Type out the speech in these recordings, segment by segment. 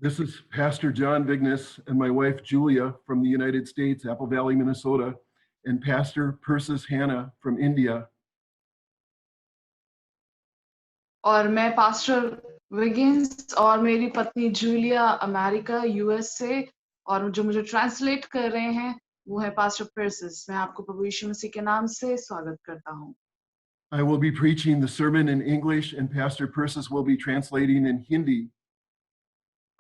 This is Pastor John Vignes and my wife Julia from the United States, Apple Valley, Minnesota, and Pastor Persis Hannah from India. और मैं pastor विगिंस और मेरी पत्नी Julia America US से, और जो मुझे ट्रांसलेट कर रहे हैं वो है पास्टर पर्सिस। मैं आपको प्रभु यीशु मसीह के नाम से स्वागत करता हूँ। I will be preaching the sermon in English and Pastor Persis will be translating in Hindi.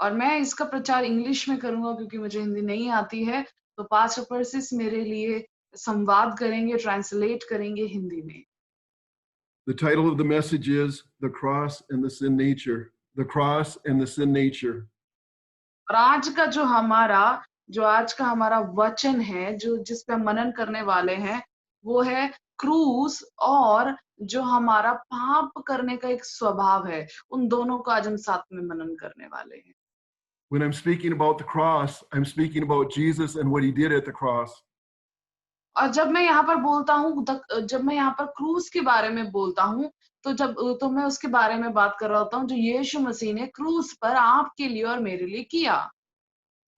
और मैं इसका प्रचार इंग्लिश में करूंगा क्योंकि मुझे हिंदी नहीं आती है, तो पास्टर पर्सिस मेरे लिए संवाद करेंगे, ट्रांसलेट करेंगे हिंदी में। The title of the message is The Cross and the Sin Nature. The Cross and the Sin Nature. और आज का जो हमारा वचन है, जो जिस पे हम मनन करने वाले हैं, वो है क्रूस और जो हमारा पाप करने का एक स्वभाव है, उन दोनों को आज हम साथ में मनन करने वाले हैं। When I'm speaking about the cross, I'm speaking about Jesus and what he did at the cross. और जब मैं यहाँ पर बोलता हूँ, जब मैं यहाँ पर क्रूस के बारे में बोलता हूँ, तो मैं उसके बारे में बात कर रहा होता हूँ जो यीशु मसीह ने क्रूस पर आपके लिए और मेरे लिए किया।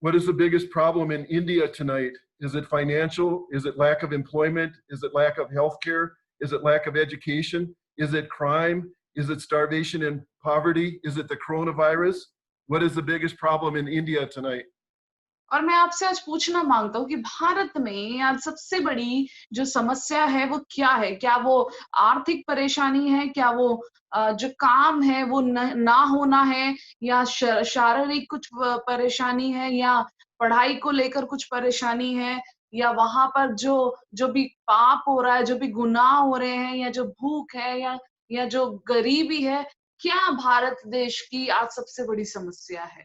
What is the biggest problem in India tonight? Is it financial? Is it lack of employment? Is it lack of health care? Is it lack of education? Is it crime? Is it starvation and poverty? Is it the coronavirus? What is the biggest problem in India tonight? और मैं आपसे आज पूछना मांगता हूँ कि भारत में आज सबसे बड़ी जो समस्या है वो क्या है? क्या वो आर्थिक परेशानी है? क्या वो जो काम है वो ना होना है, या शारीरिक कुछ परेशानी है, या पढ़ाई को लेकर कुछ परेशानी है, या वहां पर जो भी पाप हो रहा है, जो भी गुनाह हो रहे हैं, या जो भूख है, या जो गरीबी है, क्या भारत देश की आज सबसे बड़ी समस्या है?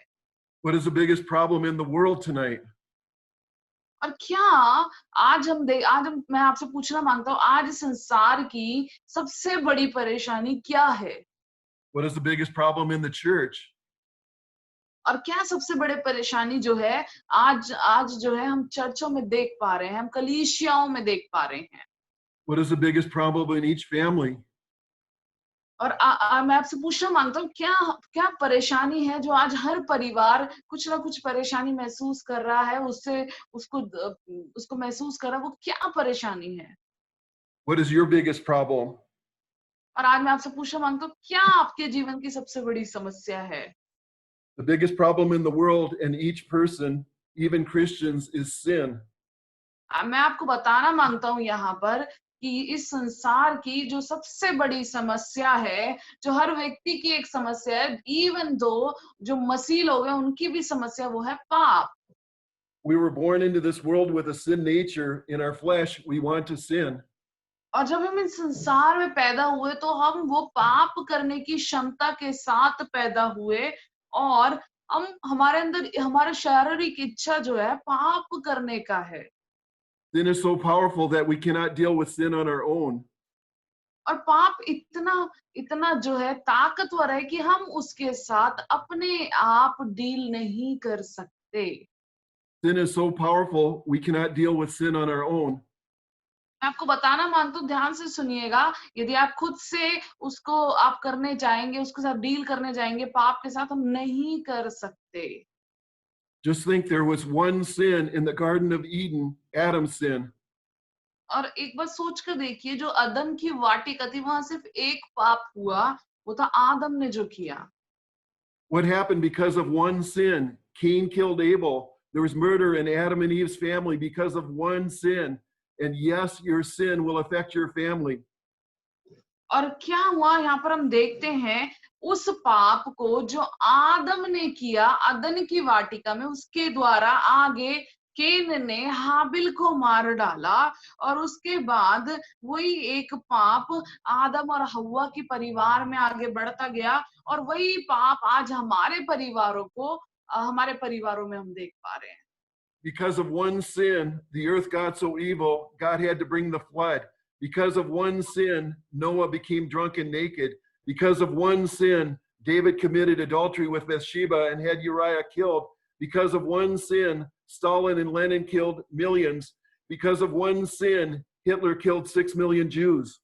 What is the biggest problem in the world tonight? और क्या मैं आपसे पूछना मांगता हूँ, आज संसार की सबसे बड़ी परेशानी क्या है? What is the biggest problem in the church? और क्या सबसे बड़े परेशानी जो है आज जो है हम चर्चों में देख पा रहे हैं, हम कलीसियाओं में देख पा रहे हैं? What is the biggest problem in each family? और मैं आपसे पूछना मांगता हूँ, क्या परेशानी है जो आज हर परिवार कुछ ना कुछ परेशानी महसूस कर रहा है, उसको महसूस कर रहा है, वो क्या परेशानी है? What is your biggest problem? और आज मैं आपसे पूछना मांगता हूँ, क्या आपके जीवन की सबसे बड़ी समस्या है? The biggest problem in the world and each person, even Christians, is sin. मैं आपको बताना मांगता हूँ यहाँ पर कि इस संसार की जो सबसे बड़ी समस्या है, जो हर व्यक्ति की एक समस्या है, इवन दो जो मसीह लोग हैं उनकी भी समस्या, वो है पाप। We were born into this world with a sin nature. In our flesh, we want to sin. और जब हम इस संसार में पैदा हुए तो हम वो पाप करने की क्षमता के साथ पैदा हुए, और हमारे अंदर हमारा शारीरिक इच्छा जो है पाप करने का है। Sin is so powerful that we cannot deal with sin on our own. और पाप इतना जो है ताकतवर है कि हम उसके साथ अपने आप डील नहीं कर सकते। Sin is so powerful, we cannot deal with sin on our own. मैं आपको बताना मांगता हूँ, ध्यान से सुनिएगा, यदि आप खुद से उसको आप करने जाएंगे, उसके साथ डील करने जाएंगे, पाप के साथ, हम नहीं कर सकते। Just think there was one sin in the Garden of Eden, Adam's sin. और एक बार सोच कर देखिए, जो अदन की वाटिका थी वहां सिर्फ एक पाप हुआ, वो था आदम ने जो किया। What happened because of one sin? Cain killed Abel. There was murder in Adam and Eve's family because of one sin. And yes, your sin will affect your family. और क्या हुआ यहाँ पर हम देखते हैं, उस पाप को जो आदम ने किया अदन की वाटिका में, उसके द्वारा आगे केन ने हाबिल को मार डाला, और उसके बाद वही एक पाप आदम और हव्वा के परिवार में आगे बढ़ता गया, और वही पाप आज हमारे परिवारों में हम देख पा रहे हैं। Because of one sin, the earth got so evil, God had to bring the flood. Because of one sin, Noah became drunk and naked. Because of one sin, David committed adultery with Bathsheba and had Uriah killed. Because of one sin, Stalin and Lenin killed millions. Because of one sin, Hitler killed 6 million Jews.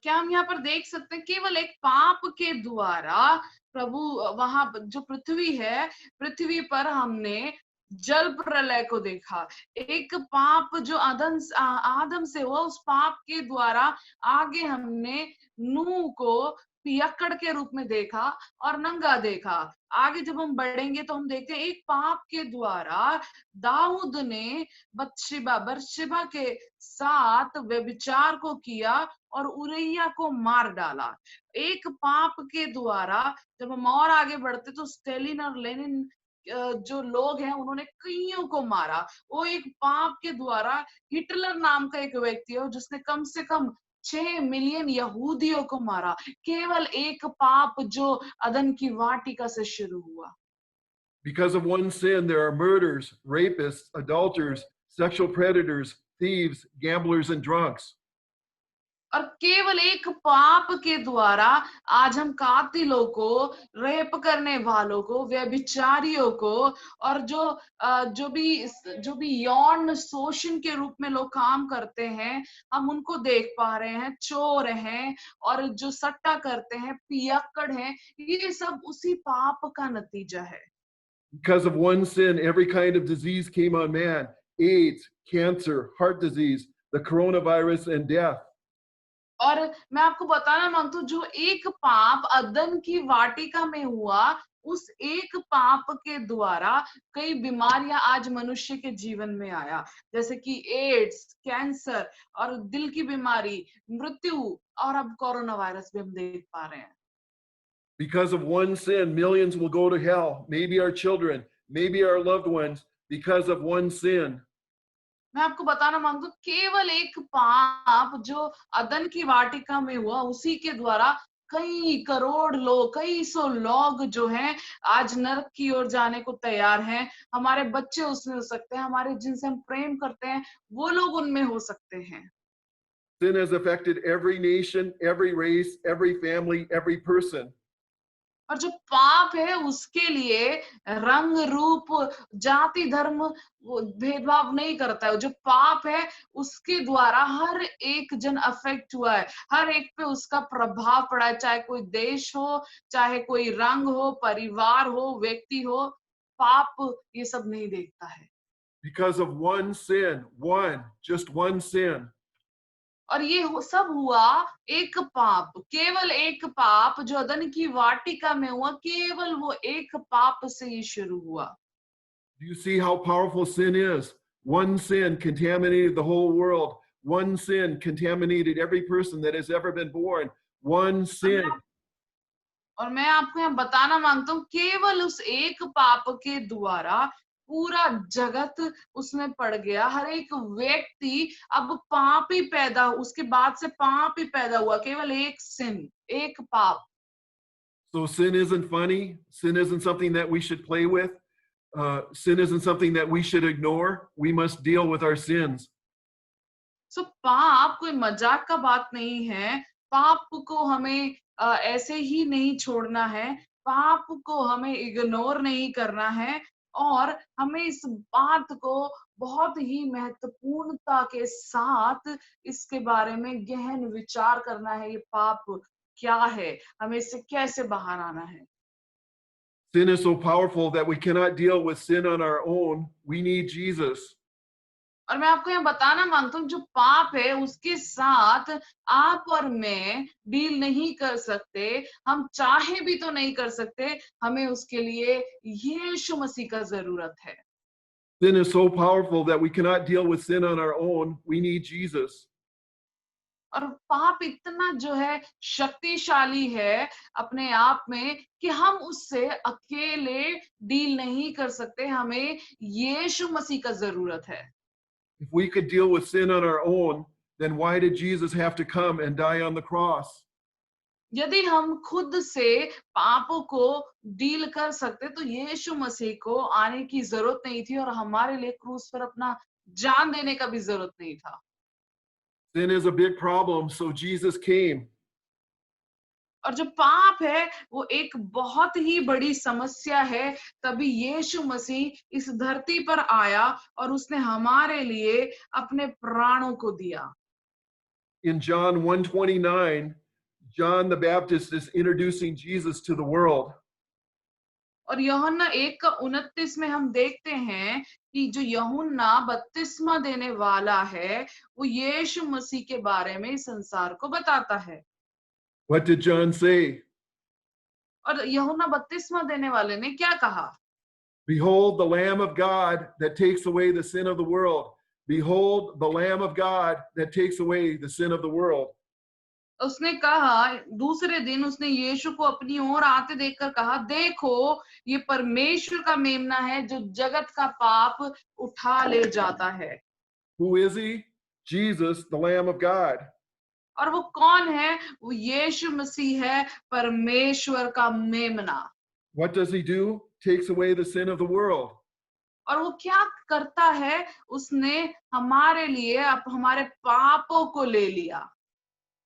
क्या हम यहाँ पर देख सकते हैं केवल एक पाप के द्वारा प्रभु वहां जो पृथ्वी है, पृथ्वी पर हमने जल प्रलय को देखा। एक पाप जो आदम से हुआ, उस पाप के द्वारा आगे हमने नूह को पियक्कड़ के रूप में देखा और नंगा देखा। आगे जब हम बढ़ेंगे तो हम देखते हैं एक पाप के द्वारा दाऊद ने बत्शेबा के साथ व्यभिचार को किया और उरैया को मार डाला। एक पाप के द्वारा जब हम और आगे बढ़ते तो स्टेलिन और लेनिन जो लोग हैं उन्होंने कईयों को मारा। वो एक पाप के द्वारा हिटलर नाम का एक व्यक्ति है जिसने कम से कम 6 मिलियन यहूदियों को मारा। केवल एक पाप जो अदन की वाटिका से शुरू हुआ। Because of one sin, there are murders, rapists, adulterers, sexual predators, thieves, gamblers, and drunks. और केवल एक पाप के द्वारा आज हम कातिलों को, रेप करने वालों को, व्यभिचारियों को और जो भी यौन शोषण के रूप में लोग काम करते हैं, हम उनको देख पा रहे हैं। चोर हैं और जो सट्टा करते हैं, पियक्कड़ हैं, ये सब उसी पाप का नतीजा है। Because of one sin, every kind of disease came on man: AIDS, cancer, heart disease, the coronavirus, and death. और मैं आपको बताना मांगता हूँ जो एक पाप अदन की वाटिका में हुआ, उस एक पाप के द्वारा कई बीमारियां आज मनुष्य के जीवन में आया, जैसे कि एड्स, कैंसर और दिल की बीमारी, मृत्यु और अब कोरोना वायरस भी हम देख पा रहे हैं। Because of one sin, millions will go to hell. Maybe our children, maybe our loved ones, because of one sin. मैं आपको बताना मांगता हूँ केवल एक पाप जो अदन की वाटिका में हुआ, उसी के द्वारा कई करोड़ लोग, कई सौ लोग जो हैं आज नरक की ओर जाने को तैयार हैं। हमारे बच्चे उसमें हो सकते हैं, हमारे जिनसे हम प्रेम करते हैं वो लोग उनमें हो सकते हैं। Sin has affected every nation, every race, every family, every person. और जो पाप है उसके लिए रंग रूप जाति धर्म वो भेदभाव नहीं करता है। जो पाप है उसके द्वारा हर एक जन अफेक्ट हुआ है, हर एक पे उसका प्रभाव पड़ा है, चाहे कोई देश हो, चाहे कोई रंग हो, परिवार हो, व्यक्ति हो। पाप ये सब नहीं देखता है। Because of one sin, just one sin. और ये सब हुआ एक पाप, केवल एक पाप जो अदन की वाटिका में हुआ, केवल वो एक पाप से ही शुरू हुआ। Do you see how powerful sin is? One sin contaminated the whole world. One sin contaminated every person that has ever been born. One sin. और मैं आपको यहाँ बताना मांगता हूँ केवल उस एक पाप के द्वारा पूरा जगत उसमें पड़ गया। हर एक व्यक्ति अब पाप ही पैदा, उसके बाद से पाप ही पैदा हुआ। केवल एक सिन, एक पाप। So sin isn't funny. Sin isn't something that we should play with. Sin isn't something that we should ignore. We must deal with our sins. सो पाप कोई मजाक का बात नहीं है। पाप को हमें ऐसे ही नहीं छोड़ना है। पाप को हमें इग्नोर नहीं करना है और हमें इस बात को बहुत ही महत्वपूर्णता के साथ इसके बारे में गहन विचार करना है। ये पाप क्या है, हमें इससे कैसे बाहर आना है। Sin is so powerful that we cannot deal with sin on our own. We need Jesus. और मैं आपको यहाँ बताना मांगता हूँ जो पाप है उसके साथ आप और मैं डील नहीं कर सकते। हम चाहे भी तो नहीं कर सकते। हमें उसके लिए यीशु मसीह का जरूरत है। Sin is so powerful that we cannot deal with sin on our own. We need Jesus. और पाप इतना जो है शक्तिशाली है अपने आप में कि हम उससे अकेले डील नहीं कर सकते। हमें यीशु मसीह का जरूरत है। If we could deal with sin on our own, then why did Jesus have to come and die on the cross? यदि हम खुद से पापों को डील कर सकते तो यीशु मसीह को आने की जरूरत नहीं थी और हमारे लिए क्रूस पर अपना जान देने का भी जरूरत नहीं था। Sin is a big problem, so Jesus came. और जो पाप है वो एक बहुत ही बड़ी समस्या है, तभी यीशु मसीह इस धरती पर आया और उसने हमारे लिए अपने प्राणों को दिया। In John 1:29, John the Baptist is introducing Jesus to the world. और यूहन्ना 1:29 में हम देखते हैं कि जो यूहन्ना बपतिस्मा देने वाला है वो यीशु मसीह के बारे में इस संसार को बताता है। What did John say? और यूहन्ना बपतिस्मा देने वाले ने क्या कहा? Behold the Lamb of God that takes away the sin of the world. Behold the Lamb of God that takes away the sin of the world. उसने कहा, दूसरे दिन उसने यीशु को अपनी ओर आते देखकर कहा, देखो ये परमेश्वर का मेमना है जो जगत का पाप उठा ले जाता है। Who is he? Jesus, the Lamb of God. और वो कौन है? वो यीशु मसीह है, परमेश्वर का मेमना। What does he do? Takes away the sin of the world. और वो क्या करता है? उसने हमारे लिए हमारे पापों को ले लिया।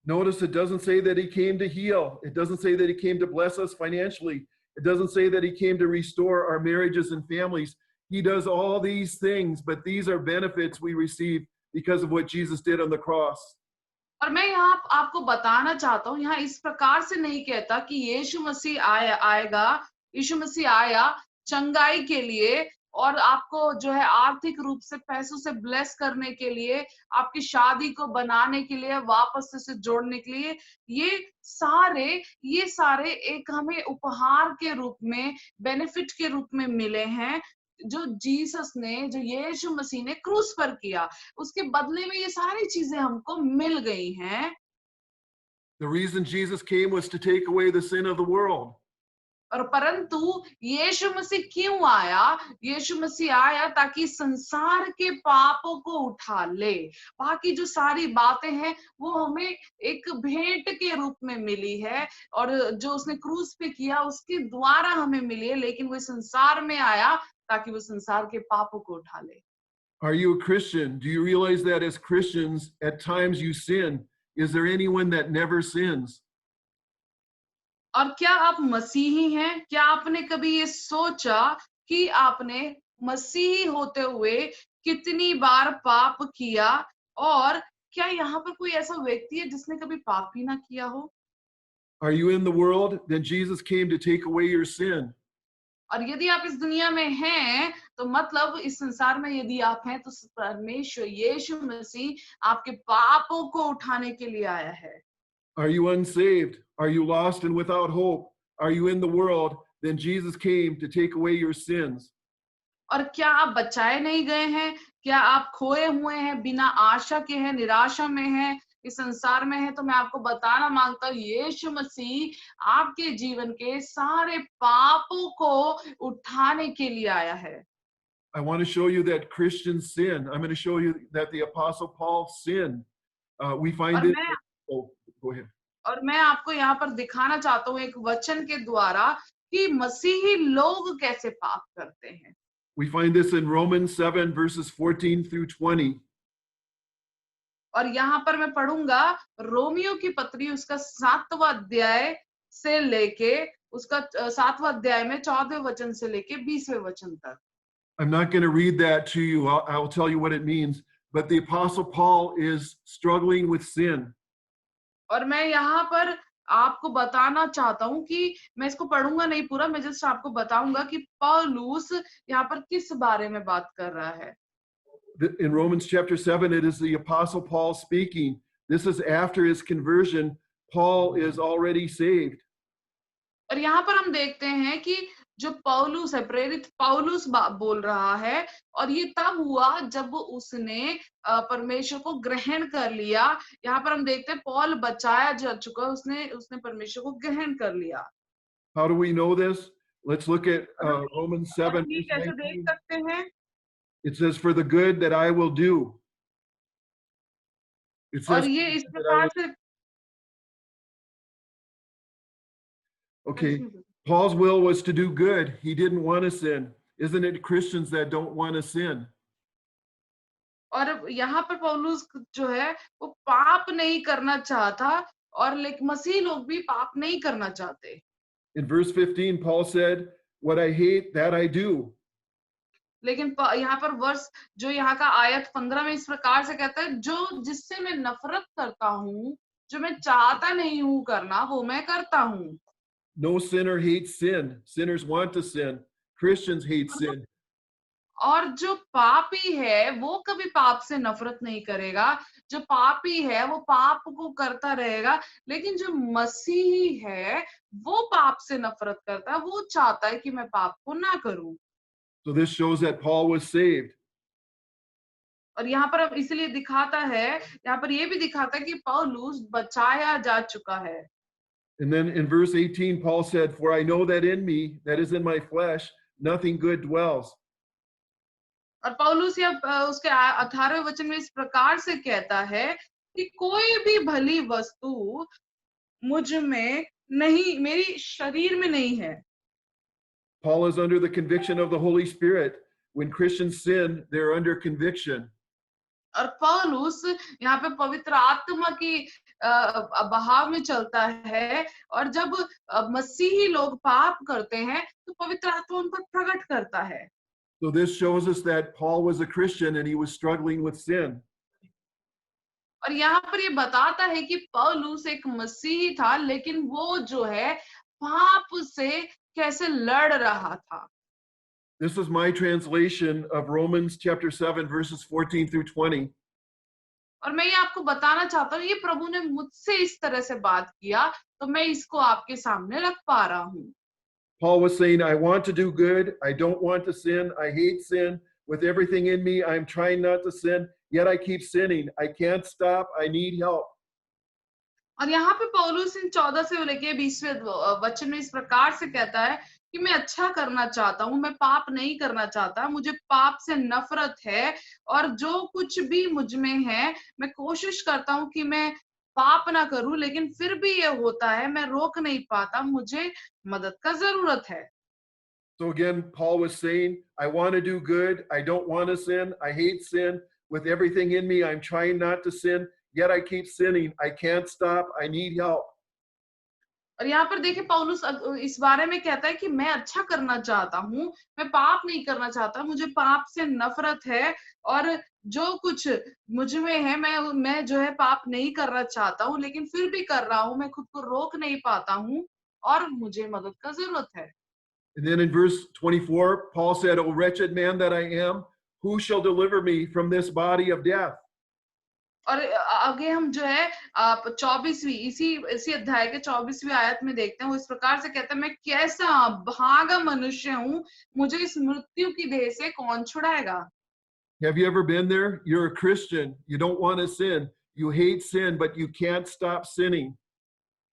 Notice it doesn't say that he came to heal. It doesn't say that he came to bless us financially. It doesn't say that he came to restore our marriages and families. He does all these things, but these are benefits we receive because of what Jesus did on the cross. और मैं यहाँ आपको बताना चाहता हूँ, यहाँ इस प्रकार से नहीं कहता कि यीशु मसीह यीशु मसीह आया चंगाई के लिए और आपको जो है आर्थिक रूप से पैसों से ब्लेस करने के लिए, आपकी शादी को बनाने के लिए, वापस से जोड़ने के लिए। ये सारे एक हमें उपहार के रूप में, बेनिफिट के रूप में मिले हैं जो जीसस ने, जो यीशु मसीह ने क्रूस पर किया। उसके बदले में ये सारी चीजें हमको मिल गई हैं। The reason Jesus came was to take away the sin of the world. और परंतु यीशु मसीह क्यों आया? यीशु मसीह आया ताकि संसार के पापों को उठा ले। बाकी जो सारी बातें हैं वो हमें एक भेंट के रूप में मिली है और जो उसने क्रूस पे किया उसके द्वारा हमें मिली है, लेकिन वो संसार में आया ताकि वो संसार के पापों को उठा ले। Are you a Christian? Do you realize that as Christians, at times you sin? Is there anyone that never sins? और क्या आप मसीही हैं? क्या आपने कभी ये सोचा कि आपने मसीही होते हुए कितनी बार पाप किया? और क्या यहाँ पर कोई ऐसा व्यक्ति है जिसने कभी पाप ही ना किया हो? Are you in the world? Then Jesus came to take away your sin. और यदि आप इस दुनिया में हैं तो मतलब इस संसार में यदि आप हैं तो परमेश्वर यीशु मसीह आपके पापों को उठाने के लिए आया है। Are you unsaved? Are you lost and without hope? Are you in the world? Then Jesus came to take away your sins. और क्या आप बचाए नहीं गए हैं? क्या आप खोए हुए हैं, बिना आशा के हैं, निराशा में हैं, इस संसार में है? तो मैं आपको बताना मांगता हूँ यीशु मसीह आपके जीवन के सारे पापों को उठाने के लिए आया है। I want to show you that Christians sin. I'm going to show you that the Apostle Paul sinned. We find और it. मैं Oh, go ahead. और मैं आपको यहाँ पर दिखाना चाहता हूँ एक वचन के द्वारा कि मसीही लोग कैसे पाप करते हैं। We find this in Romans 7, verses 14 through 20. और यहाँ पर मैं पढ़ूंगा रोमियो की पत्री उसका 7वां अध्याय से लेके उसका 7वां अध्याय में 14वें वचन से लेके 20वें वचन तक। I'm not going to read that to you. I'll tell you what it means. But the Apostle Paul is struggling with sin. और मैं यहाँ पर आपको बताना चाहता हूँ कि मैं इसको पढ़ूंगा नहीं पूरा, मैं जस्ट आपको बताऊंगा कि पौलुस यहाँ पर किस बारे में बात कर रहा है। In Romans chapter 7, it is the Apostle Paul speaking. This is after his conversion. Paul is already saved. और यहाँ पर हम देखते हैं कि जो पौलुस है, प्रेरित पौलुस बोल रहा है और ये तब हुआ जब उसने परमेश्वर को ग्रहण कर लिया। यहाँ पर हम देखते हैं पौल बचाया जा चुका, उसने परमेश्वर को ग्रहण कर लिया। How do we know this? Let's look at Romans 7. हम ये कैसे देख सकते हैं? It says, "For the good that I will do." It और says, ये इस प्रकार से okay, Paul's will was to do good. He didn't want to sin. Isn't it Christians that don't want to sin? और यहाँ पर पौलुस जो है वो पाप नहीं करना चाहता और लेकिन मसीह लोग भी पाप नहीं करना चाहते। In verse 15, Paul said, "What I hate, that I do." लेकिन यहाँ पर वर्ष जो यहाँ का आयत 15 में इस प्रकार से कहता है, जो जिससे मैं नफरत करता हूँ, जो मैं चाहता नहीं हूँ करना, वो मैं करता हूँ। No sinner hates sin. Sinners want to sin. Christians hate sin. और जो पापी है वो कभी पाप से नफरत नहीं करेगा। जो पापी है वो पाप को करता रहेगा, लेकिन जो मसीही है वो पाप से नफरत करता है, वो चाहता है कि मैं पाप को ना करूं। So this shows that Paul was saved. और यहाँ पर अब इसलिए दिखाता है, यहाँ पर ये भी दिखाता है कि पौलुस बचाया जा चुका है। And then in verse 18, Paul said, "For I know that in me, that is in my flesh, nothing good dwells." और पौलुस या उसके 18वें वचन में इस प्रकार से कहता है कि कोई भी भली वस्तु मुझ में नहीं, मेरी शरीर में नहीं है। Paul is under the conviction of the Holy Spirit. When Christians sin, they're under conviction. और पौलुस यहाँ पे पवित्र आत्मा की बहाव में चलता है, और जब मसीही लोग पाप करते हैं तो पवित्र आत्मा उन पर प्रकट करता है। So this shows us that Paul was a Christian and he was struggling with sin. और यहाँ पर ये बताता है कि पौलुस एक मसीही था, लेकिन वो जो है पाप से कैसे लड़ रहा था। This is my translation of Romans chapter 7, verses 14 through 20. और मैं ये आपको बताना चाहता हूँ, ये प्रभु ने मुझसे इस तरह से बात किया, तो मैं इसको आपके सामने रख पा रहा हूँ। Paul was saying, I want to do good. I don't want to sin. I hate sin. With everything in me, I'm trying not to sin, yet I keep sinning. I can't stop. I need help. और यहाँ पे पौलुस इन 14 से लेके 20वें वचन में इस प्रकार से कहता है कि मैं अच्छा करना चाहता हूँ, मैं पाप नहीं करना चाहता, मुझे पाप से नफरत है, और जो कुछ भी मुझ में है मैं कोशिश करता हूँ कि मैं पाप ना करूं, लेकिन फिर भी ये होता है, मैं रोक नहीं पाता, मुझे मदद का जरूरत है। So again, Paul was saying, I want to do good. I don't want to sin. I hate sin. With everything in me, I'm trying not to sin, yet I keep sinning. I can't stop. I need help. और यहाँ पर देखिए पौलुस इस बारे में कहता है कि मैं अच्छा करना चाहता हूँ, मैं पाप नहीं करना चाहता, मुझे पाप से नफरत है, और जो कुछ मुझ में है मैं जो है पाप नहीं करना चाहता हूँ, लेकिन फिर भी कर रहा हूँ, मैं खुद को रोक नहीं पाता हूँ, और मुझे मदद का जरूरत है। And then in verse 24, Paul said, O wretched man that I am, who shall deliver me from this body of death? और आगे हम जो है 24वीं इसी अध्याय के 24वीं आयत में देखते हैं, वो इस प्रकार से कहते हैं, मैं कैसा भागा मनुष्य हूँ, मुझे इस मृत्यु की देह से कौन छुड़ाएगा। Have you ever been there? You're a Christian. You don't want to sin. You hate sin, but you can't stop sinning.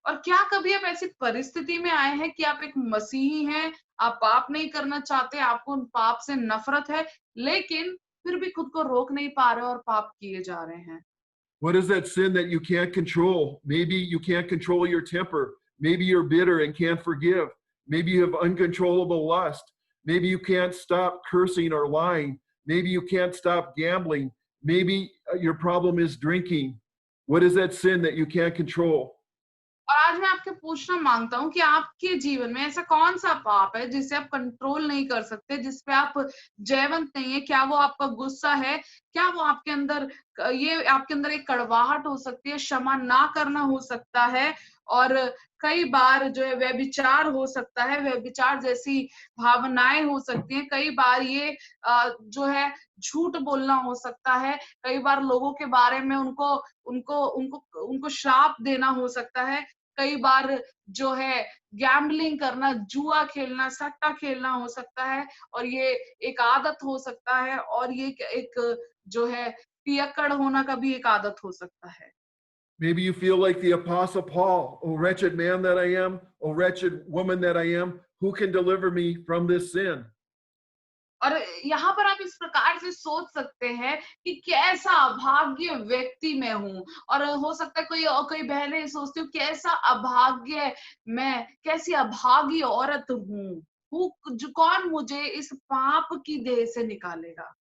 और क्या कभी आप ऐसी परिस्थिति में आए हैं कि आप एक मसीही हैं, आप पाप नहीं करना चाहते, आपको पाप से नफरत है, लेकिन फिर भी खुद को रोक नहीं पा रहे और पाप किए जा रहे हैं। What is that sin that you can't control? Maybe you can't control your temper. Maybe you're bitter and can't forgive. Maybe you have uncontrollable lust. Maybe you can't stop cursing or lying. Maybe you can't stop gambling. Maybe your problem is drinking. What is that sin that you can't control? और आज मैं आपके पूछना मांगता हूँ कि आपके जीवन में ऐसा कौन सा पाप है जिसे आप कंट्रोल नहीं कर सकते, जिस पे आप जयवंत नहीं है? क्या वो आपका गुस्सा है? क्या वो आपके अंदर ये आपके अंदर एक कड़वाहट हो सकती है, क्षमा ना करना हो सकता है, और कई बार जो है व्यभिचार हो सकता है, व्यभिचार जैसी भावनाएं हो सकती हैं, कई बार ये जो है झूठ बोलना हो सकता है, कई बार लोगों के बारे में उनको उनको उनको उनको श्राप देना हो सकता है, कई बार जो है गैम्बलिंग करना, जुआ खेलना, सट्टा खेलना हो सकता है, और ये एक आदत हो सकता है, और ये एक जो है पियक्कड़ होना का भी एक आदत हो सकता है। Maybe you feel like the Apostle Paul, O wretched man that I am, O wretched woman that I am, who can deliver me from this sin? और यहाँ पर आप इस प्रकार से सोच सकते हैं कि कैसा अभाग्य व्यक्ति मैं हूँ, और हो सकता है कोई बहनें सोचती हूँ कैसा अभाग्य मैं, कैसी अभागी औरत हूँ, कौन मुझे इस पाप की देह से निकालेगा।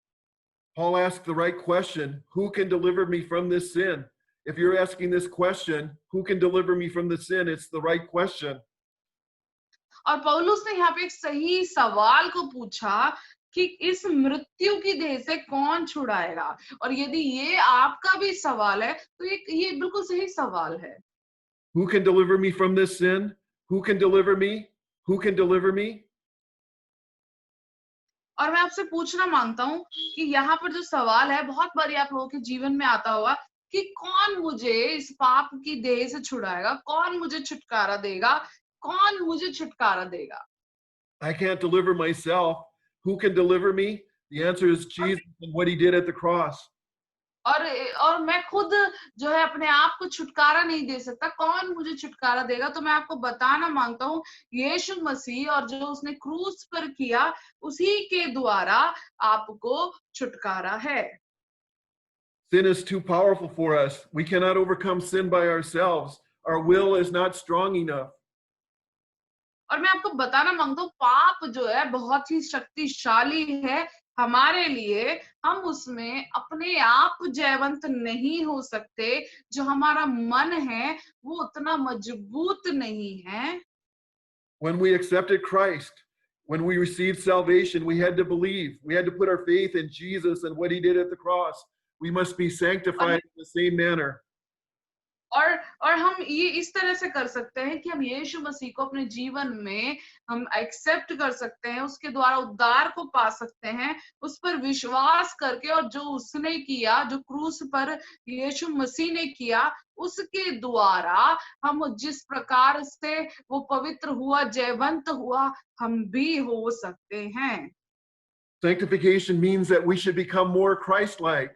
Paul asked the right question, who can deliver me from this sin? If you're asking this question, who can deliver me from the sin? It's the right question. और पौलुस ने यहाँ पे एक सही सवाल को पूछा कि इस मृत्यु की देह से कौन छुड़ाएगा। और यदि ये आपका भी सवाल है तो ये बिल्कुल सही सवाल है। Who can deliver me from this sin? Who can deliver me? Who can deliver me? और मैं आपसे पूछना मांगता हूँ कि यहाँ पर जो सवाल है बहुत बारी आप लोगों के जीवन में आता होगा कि कौन मुझे इस पाप की देह से छुड़ाएगा, कौन मुझे छुटकारा देगा, कौन मुझे छुटकारा देगा। I can't deliver myself. Who can deliver me? The answer is और Jesus and what he did at the cross. और और मैं खुद जो है अपने आप को छुटकारा नहीं दे सकता, कौन मुझे छुटकारा देगा। तो मैं आपको बताना मांगता हूँ यीशु मसीह और जो उसने क्रूस पर किया उसी के द्वारा आपको छुटकारा है। Sin is too powerful for us. We cannot overcome sin by ourselves. Our will is not strong enough. और मैं आपको बताना मांगता हूँ पाप जो है बहुत ही शक्तिशाली है हमारे लिए। हम उसमें अपने आप जयवंत नहीं हो सकते। जो हमारा मन है वो उतना मजबूत नहीं है। When we accepted Christ, when we received salvation, we had to believe. We had to put our faith in Jesus and what he did at the cross. We must be और sanctified in the same manner. और और हम ये इस तरह से कर सकते हैं कि हम यीशु मसीह को अपने जीवन में हम एक्सेप्ट कर सकते हैं, उसके द्वारा उद्धार को पा सकते हैं, उस पर विश्वास करके। और जो उसने किया, जो क्रूस पर यीशु मसीह ने किया, उसके द्वारा हम जिस प्रकार से वो पवित्र हुआ, जयवंत हुआ, हम भी हो सकते हैं। Sanctification means that we should become more Christ-like.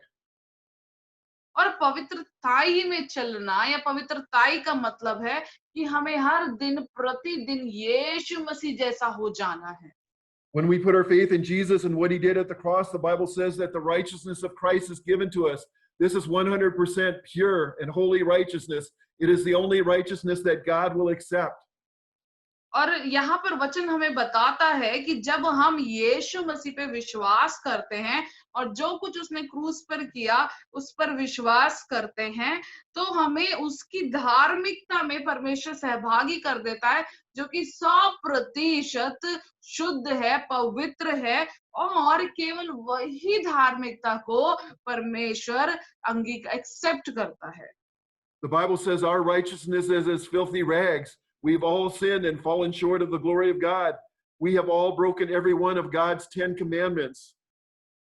और पवित्रताई में चलना या पवित्रताई का मतलब है कि हमें हर दिन प्रतिदिन यीशु मसीह जैसा हो जाना है। When we put our faith in Jesus and what he did at the cross, the Bible says that the righteousness of Christ is given to us. This is 100% pure and holy righteousness. It is the only righteousness that God will accept. और यहाँ पर वचन हमें बताता है कि जब हम यीशु मसीह पे विश्वास करते हैं और जो कुछ उसने क्रूस पर किया उस पर विश्वास करते हैं, तो हमें उसकी धार्मिकता में परमेश्वर सहभागी कर देता है, जो कि 100% शुद्ध है, पवित्र है। और केवल वही धार्मिकता को परमेश्वर एक्सेप्ट करता है। The Bible says our righteousness is as filthy rags. We've all sinned and fallen short of the glory of God. We have all broken every one of God's 10 commandments.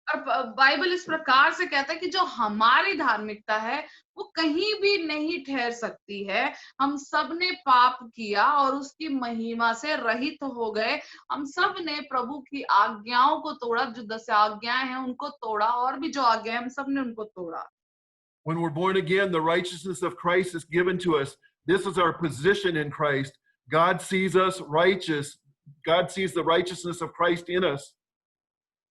और बाइबल इस प्रकार से कहता है कि जो हमारी धार्मिकता है वो कहीं भी नहीं ठहर सकती है। हम सब ने पाप किया और उसकी महिमा से रहित हो गए। हम सब ने प्रभु की आज्ञाओं को तोड़ा, जो 10 आज्ञाएं हैं उनको तोड़ा, और भी जो आज्ञाएं हम सब ने उनको तोड़ा। When we're born again, the righteousness of Christ is given to us. This is our position in Christ. God sees us righteous. God sees the righteousness of Christ in us.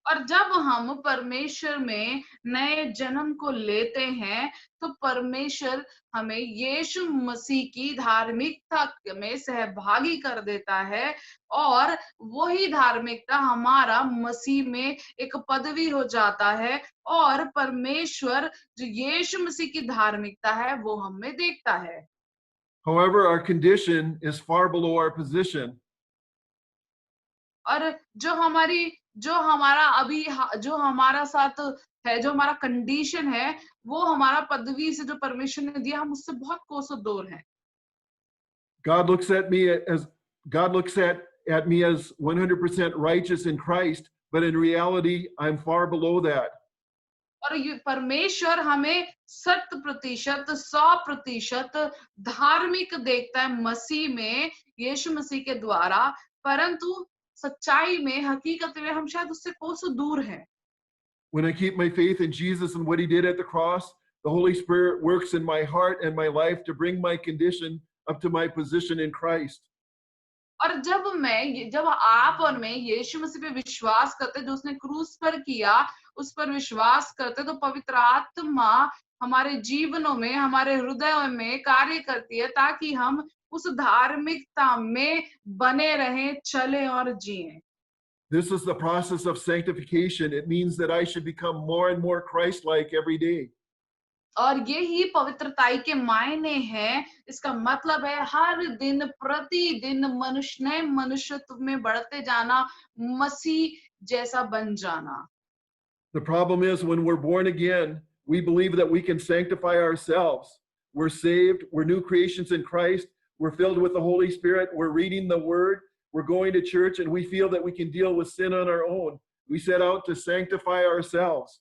और जब हम परमेश्वर में नए जन्म को लेते हैं तो परमेश्वर हमें यीशु मसीह की धार्मिकता में सहभागी कर देता है। और वही धार्मिकता हमारा मसीह में एक पदवी हो जाता है। और परमेश्वर जो यीशु मसीह की धार्मिकता है वो हमें देखता है। However, our condition is far below our position. और जो हमारा अभी जो हमारा साथ है, जो हमारा कंडीशन है, वो हमारा पदवी से जो परमेश्वर ने दिया, हम उससे बहुत कोसों दूर हैं। God looks at me as God looks at me as 100% righteous in Christ, but in reality, I'm far below that. और ये परमेश्वर हमें 100% धार्मिक देखता है मसीह में, यीशु मसीह के द्वारा। परंतु सच्चाई में, हकीकत में हम शायद उससे कोसों दूर हैं। When I keep my faith in Jesus and what he did at the cross, the Holy Spirit works in my heart and my life to bring my condition up to my position in Christ. और जब आप और मैं यीशु मसीह पे विश्वास करते, जो उसने क्रूस पर किया, उस पर विश्वास करते, तो पवित्र आत्मा हमारे जीवनों में, हमारे हृदयों में कार्य करती है ताकि हम उस धार्मिकता में बने रहें, चलें और जिएं। This is the process of sanctification. It means that I should become more and more Christ-like every day. और ये ही पवित्रताई के मायने हैं। इसका मतलब है हर दिन प्रतिदिन मनुष्य नए मनुष्यत्व में बढ़ते जाना, मसीह जैसा बन जाना। The problem is when we're born again, we believe that we can sanctify ourselves. We're saved, we're new creations in Christ, we're filled with the Holy Spirit, we're reading the Word, we're going to church, and we feel that we can deal with sin on our own. We set out to sanctify ourselves.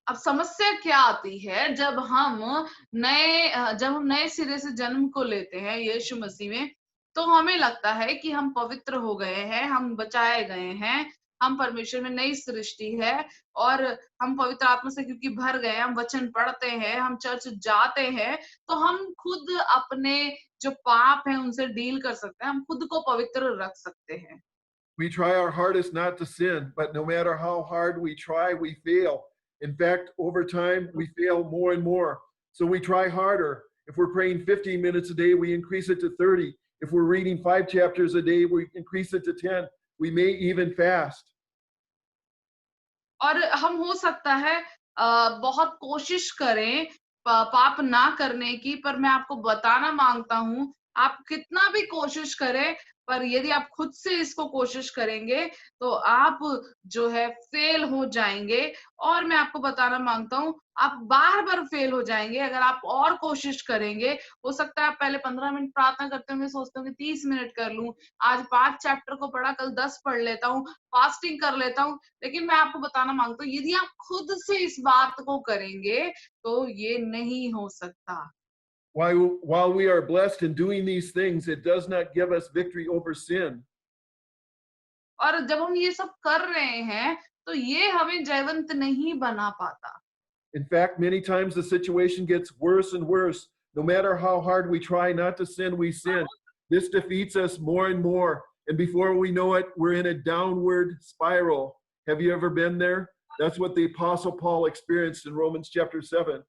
अब समस्या क्या आती है जब हम नए सिरे से जन्म को लेते हैं यीशु मसीह में, तो हमें लगता है कि हम पवित्र हो गए हैं, हम बचाए गए हैं, हम परमेश्वर में नई सृष्टि है और हम पवित्र आत्मा से क्योंकि भर गए, हम वचन पढ़ते हैं, हम चर्च जाते हैं, तो हम खुद अपने जो पाप हैं उनसे डील कर सकते हैं, हम खुद को पवित्र रख सकते हैं। We try our hardest not to sin, but no matter how hard we try, we fail. In fact, over time, we fail more and more. So we try harder. If we're praying 15 minutes a day, we increase it to 30. If we're reading 5 chapters a day, we increase it to 10. We may even fast. और हम हो सकता है बहुत कोशिश करें पाप ना करने की, पर मैं आपको बताना मांगता हूँ, आप कितना भी कोशिश करें, पर यदि आप खुद से इसको कोशिश करेंगे, तो आप जो है फेल हो जाएँगे। और मैं आपको बताना मांगता हूँ, आप बार-बार फेल हो जाएँगे अगर आप और कोशिश करेंगे। हो सकता है आप पहले 15 मिनट प्रार्थना करते होंगे, सोचते होंगे 30 मिनट कर लूँ, आज 5 चैप्टर को पढ़ा, कल 10 पढ़ लेता हूँ, फास्टिंग कर लेता हूँ। लेकिन मैं आपको बताना मांगता हूँ, यदि आप खुद से इस बात को करेंगे, तो ये नहीं हो सकता। While we are blessed in doing these things, it does not give us victory over sin. और जब हम ये सब कर रहे हैं, तो ये हमें जयवंत नहीं बना पाता। In fact, many times the situation gets worse and worse. No matter how hard we try not to sin, we sin. This defeats us more and more. And before we know it, we're in a downward spiral. Have you ever been there? That's what the Apostle Paul experienced in Romans chapter 7.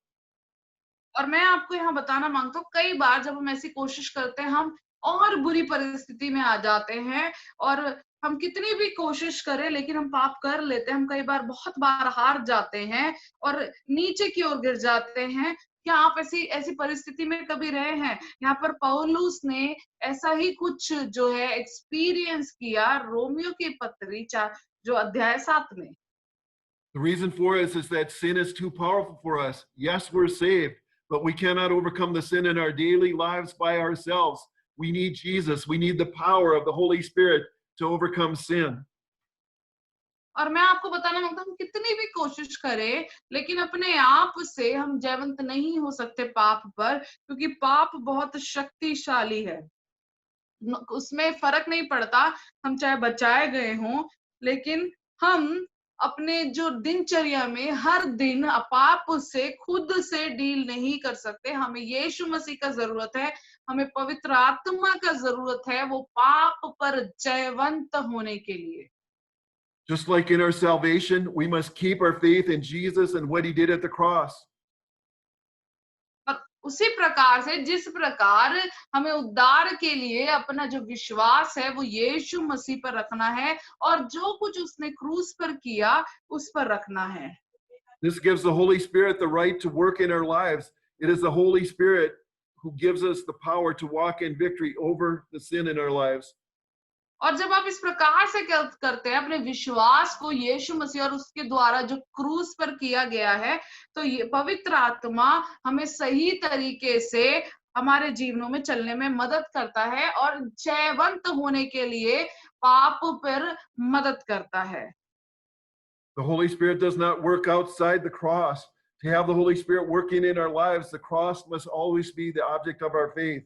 और मैं आपको यहाँ बताना मांगता हूँ, कई बार जब हम ऐसी कोशिश करते हैं, हम और बुरी परिस्थिति में आ जाते हैं और हम कितनी भी कोशिश करें, लेकिन हम पाप कर लेते हैं। हम कई बार बहुत बार हार जाते हैं और नीचे की ओर गिर जाते हैं। क्या आप ऐसी ऐसी परिस्थिति में कभी रहे हैं? यहाँ पर पौलुस ने ऐसा ही कुछ जो है एक्सपीरियंस किया रोमियो की पत्री 4 जो अध्याय 7 में। The reason for it is that sin is too powerful for us. Yes, we're saved, but we cannot overcome the sin in our daily lives by ourselves. We need Jesus. We need the power of the Holy Spirit to overcome sin. और मैं आपको बताना चाहता हूँ, कितनी भी कोशिश करें, लेकिन अपने आप से हम जयवंत नहीं हो सकते पाप पर, क्योंकि पाप बहुत शक्तिशाली है। उसमें फर्क नहीं पड़ता, हम चाहे बचाए गए हों, लेकिन हम अपने जो दिनचर्या में हर दिन पाप से खुद से डील नहीं कर सकते। हमें यीशु मसीह का ज़रूरत है, हमें पवित्र आत्मा का ज़रूरत है, वो पाप पर जयवंत होने के लिए। Just like in our salvation, we must keep our faith in Jesus and what he did at the cross. और उसी प्रकार से जिस प्रकार हमें उद्धार के लिए अपना जो विश्वास है वो यीशु मसीह पर रखना है और जो कुछ उसने क्रूस पर किया उस पर रखना है। This gives the Holy Spirit the right to work in our lives. It is the Holy Spirit who gives us the power to walk in victory over the sin in our lives. और जब आप इस प्रकार से करते हैं अपने विश्वास को यीशु मसीह और उसके द्वारा जो क्रूस पर किया गया है, तो ये पवित्र आत्मा हमें सही तरीके से हमारे जीवनों में चलने में मदद करता है और जयवंत होने के लिए पाप पर मदद करता है। The Holy Spirit does not work outside the cross. To have the Holy Spirit working in our lives, the cross must always be the object of our faith.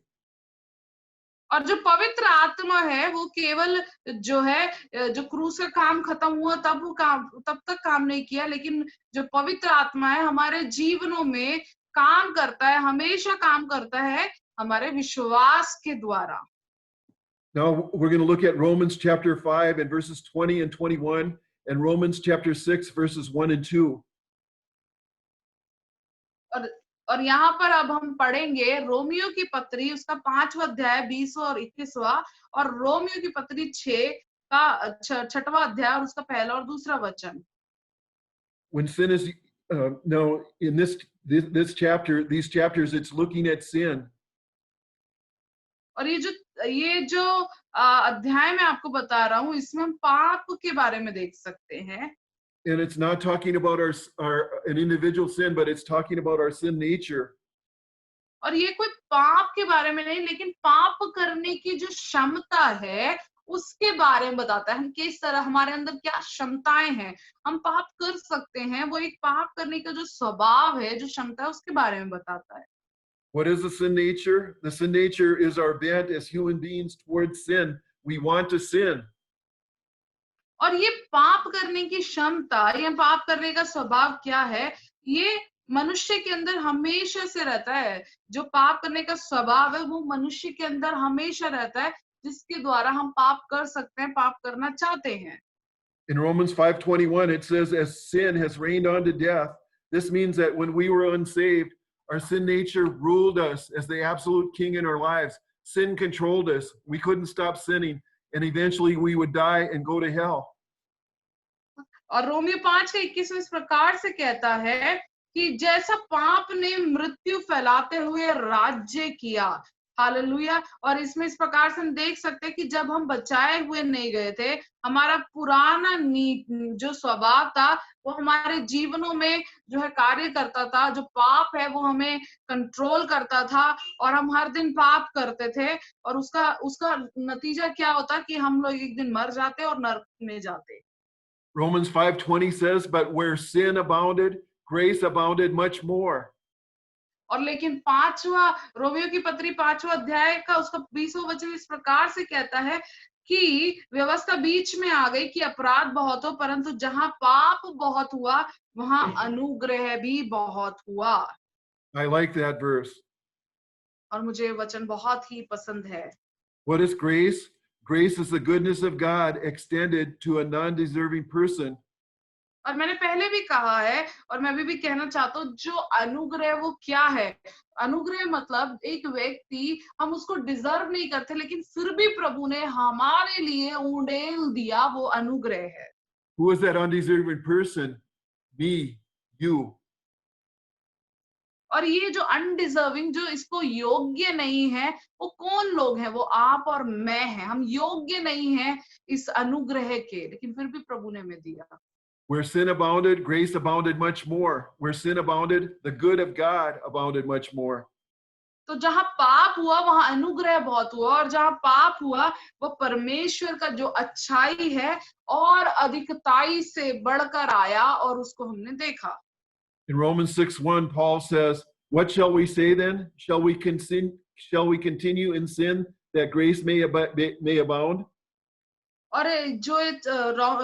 और जो पवित्र आत्मा है वो केवल जो है जो क्रूस का काम खत्म हुआ तब तक काम नहीं किया, लेकिन जो पवित्र आत्मा है हमारे जीवनों में काम करता है, हमेशा काम करता है हमारे विश्वास के द्वारा। Now we're going to look at Romans chapter 5 and verses 20 and 21 and Romans chapter 6 verses 1 and 2. और और यहाँ पर अब हम पढ़ेंगे रोमियो की पत्री उसका 5वां अध्याय 20वां और 21वां और रोमियो की पत्री 6 का 6वां अध्याय और उसका पहला और दूसरा वचन। When sin is no, in this chapter, these chapters, it's looking at sin. और ये जो अध्याय मैं आपको बता रहा हूँ, इसमें हम पाप के बारे में देख सकते हैं। And it's not talking about an individual sin, but it's talking about our sin nature. और ये कोई पाप के बारे में नहीं, लेकिन पाप करने की जो क्षमता है उसके बारे में बताता है। हम किस तरह, हमारे अंदर क्या क्षमताएं हैं, हम पाप कर सकते हैं। वो एक पाप करने का जो स्वभाव है, जो क्षमता है, उसके बारे में बताता है। What is the sin nature? The sin nature is our bent as human beings towards sin. We want to sin. और ये पाप करने की क्षमता या पाप करने का स्वभाव क्या है, ये मनुष्य के अंदर हमेशा से रहता है। जो पाप करने का स्वभाव है वो मनुष्य के अंदर हमेशा रहता है, जिसके द्वारा हम पाप कर सकते हैं, पाप करना चाहते हैं। In Romans 5:21, it says, as sin has reigned on to death, this means that when we were unsaved, our sin nature ruled us as the absolute king in our lives. Sin controlled us. We couldn't stop sinning, and eventually we would die and go to hell. और Romeo 5:21 इस प्रकार से कहता है कि जैसा पाप ने मृत्यु फैलाते हुए राज्य किया, हालेलुया। और इसमें इस प्रकार से हम देख सकते हैं कि जब हम बचाए हुए नहीं गए थे, हमारा पुराना जो स्वभाव था वो हमारे जीवनों में जो है कार्य करता था। जो पाप है वो हमें कंट्रोल करता था और हम हर दिन पाप करते थे, और उसका नतीजा क्या होता कि हम लोग एक दिन मर जाते और नरक में जाते। Romans 5:20 says, but where sin abounded, grace abounded much more. और लेकिन रोमियो की पत्री 5वां अध्याय का उसका 20वां वचन इस प्रकार से कहता है कि व्यवस्था बीच में आ गई कि अपराध बहुत हो, परंतु जहां पाप बहुत हुआ वहां अनुग्रह भी बहुत हुआ। I like that verse. और मुझे वचन बहुत ही पसंद है। What is grace? Grace is the goodness of God extended to a non-deserving person. और मैंने पहले भी कहा है और मैं अभी भी कहना चाहता हूँ, जो अनुग्रह वो क्या है। अनुग्रह मतलब एक व्यक्ति, हम उसको डिजर्व नहीं करते, लेकिन फिर भी प्रभु ने हमारे लिए उंडेल दिया, वो अनुग्रह है। Who is that undeserving person? Me, you. और ये जो अनडिजर्विंग, जो इसको योग्य नहीं है, वो कौन लोग हैं? वो आप और मैं हैं। हम योग्य नहीं हैं इस अनुग्रह के, लेकिन फिर भी प्रभु ने हमें दिया। Where sin abounded, grace abounded much more. Where sin abounded, the good of God abounded much more. तो जहां पाप हुआ वहां अनुग्रह बहुत हुआ, और जहां पाप हुआ वो परमेश्वर का जो अच्छाई है और अधिकताई से बढ़कर आया, और उसको हमने देखा। In Romans 6:1, Paul says, what shall we say then? Shall we continue in sin that grace may abound? और जो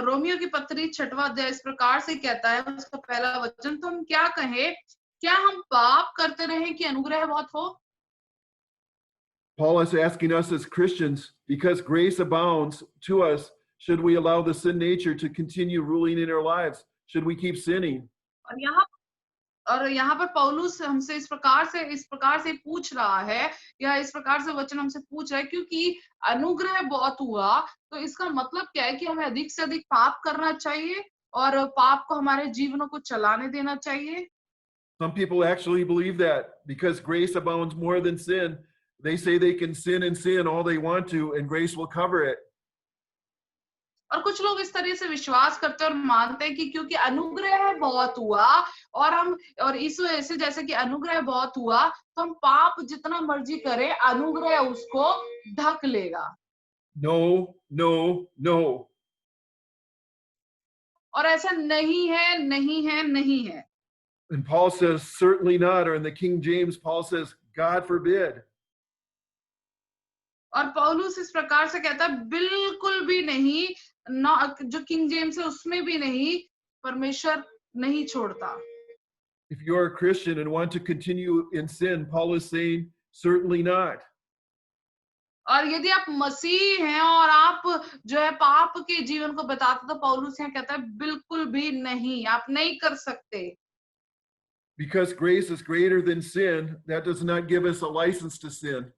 रोमियो की पत्री 6वां अध्याय इस प्रकार से कहता है, उसका पहला वचन, तो हम क्या कहें? क्या हम पाप करते रहें कि अनुग्रह बहुत हो? Paul is asking us as Christians, because grace abounds to us, should we allow the sin nature to continue ruling in our lives? Should we keep sinning? और यहाँ पर पौलुस हमसे इस प्रकार से पूछ रहा है, या इस प्रकार से वचन हमसे पूछ रहा है, क्योंकि अनुग्रह बहुत हुआ, तो इसका मतलब क्या है कि हमें अधिक से अधिक पाप करना चाहिए और पाप को हमारे जीवनों को चलाने देना चाहिए। Some people actually believe that because grace abounds more than sin, they say they can sin and sin all they want to, and grace will cover it. और कुछ लोग इस तरह से विश्वास करते हैं और मानते हैं कि क्योंकि अनुग्रह बहुत हुआ, और इस वजह से जैसे कि अनुग्रह बहुत हुआ, तो हम पाप जितना मर्जी करें, अनुग्रह उसको ढक लेगा। No, no, no. और ऐसा नहीं है, नहीं है, नहीं है। And Paul says, certainly not. Or in the King James, Paul says, God forbid. और पौलुस इस प्रकार से कहता है, बिल्कुल भी नहीं। जो किंग जेम्स है उसमें भी नहीं, परमेश्वर नहीं छोड़ता। If you're a Christian and want to continue in sin, Paul is saying, certainly not. और यदि आप मसीह हैं और आप जो है पाप के जीवन को बताते, तो पौलुस यहाँ कहता है, बिल्कुल भी नहीं, आप नहीं कर सकते। Because grace is greater than sin, that does not give us a license to sin.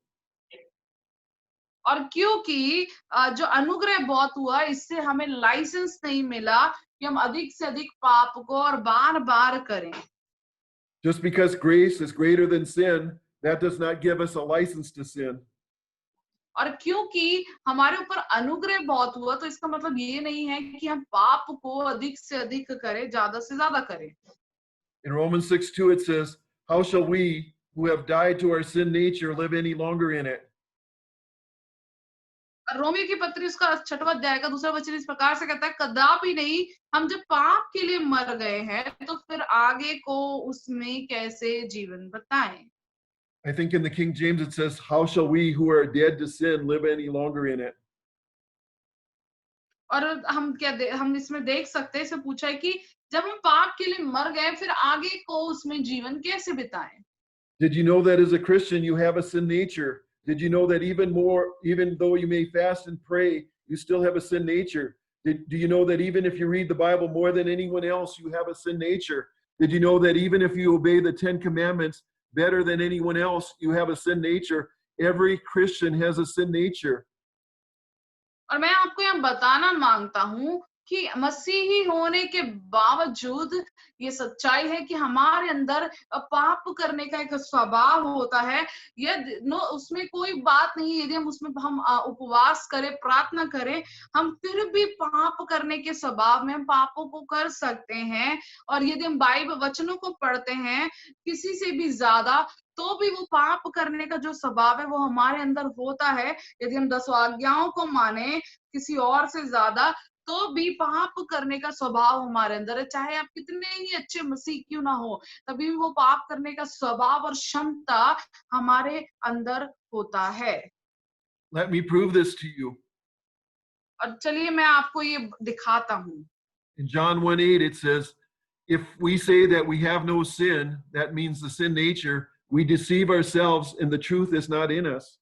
और क्योंकि जो अनुग्रह बहुत हुआ, इससे हमें लाइसेंस नहीं मिला कि हम अधिक से अधिक पाप को और बार-बार करें। Just because grace is greater than sin, that does not give us a license to sin. और क्योंकि हमारे ऊपर अनुग्रह बहुत हुआ तो इसका मतलब ये नहीं है कि हम पाप को अधिक से अधिक करें, ज्यादा से ज्यादा करें। In Romans 6:2, it says, how shall we who have died to our sin nature live any longer in it? Romeo की पत्री उसका 6वां अध्याय का 2वां वचन इस प्रकार से कहता है, कदापि नहीं, हम जब पाप के लिए मर गए हैं तो फिर आगे को उसमें कैसे जीवन बिताएं। I think in the King James it says, how shall we who are dead to sin live any longer in it? और हम इसमें देख सकते हैं, इसमें पूछा है कि जब हम पाप के लिए मर गए फिर आगे को उसमें जीवन कैसे बिताएं। Did you know that as a Christian you have a sin nature? Did you know that even though you may fast and pray, you still have a sin nature? Do you know that even if you read the Bible more than anyone else, you have a sin nature? Did you know that even if you obey the 10 commandments better than anyone else, you have a sin nature? Every Christian has a sin nature. और मैं आपको यहाँ बताना मांगता हूँ कि मसीही होने के बावजूद ये सच्चाई है कि हमारे अंदर पाप करने का एक स्वभाव होता है। उसमें कोई बात नहीं, यदि हम उपवास करें, प्रार्थना करें, हम फिर भी पाप करने के स्वभाव में हम पापों को कर सकते हैं। और यदि हम बाइबल वचनों को पढ़ते हैं किसी से भी ज्यादा, तो भी वो पाप करने का जो स्वभाव है वो हमारे अंदर होता है। यदि हम 10 आज्ञाओं को माने किसी और से ज्यादा, तो भी पाप करने का स्वभाव हमारे अंदर है। चाहे आप कितने ही अच्छे मसीह क्यों ना हो, तभी भी वो पाप करने का स्वभाव और क्षमता हमारे अंदर होता है। Let me prove this to you. और चलिए मैं आपको ये दिखाता हूँ। In John 1:8 it says, if we say that we have no sin, that means the sin nature, we deceive ourselves and the truth is not in us.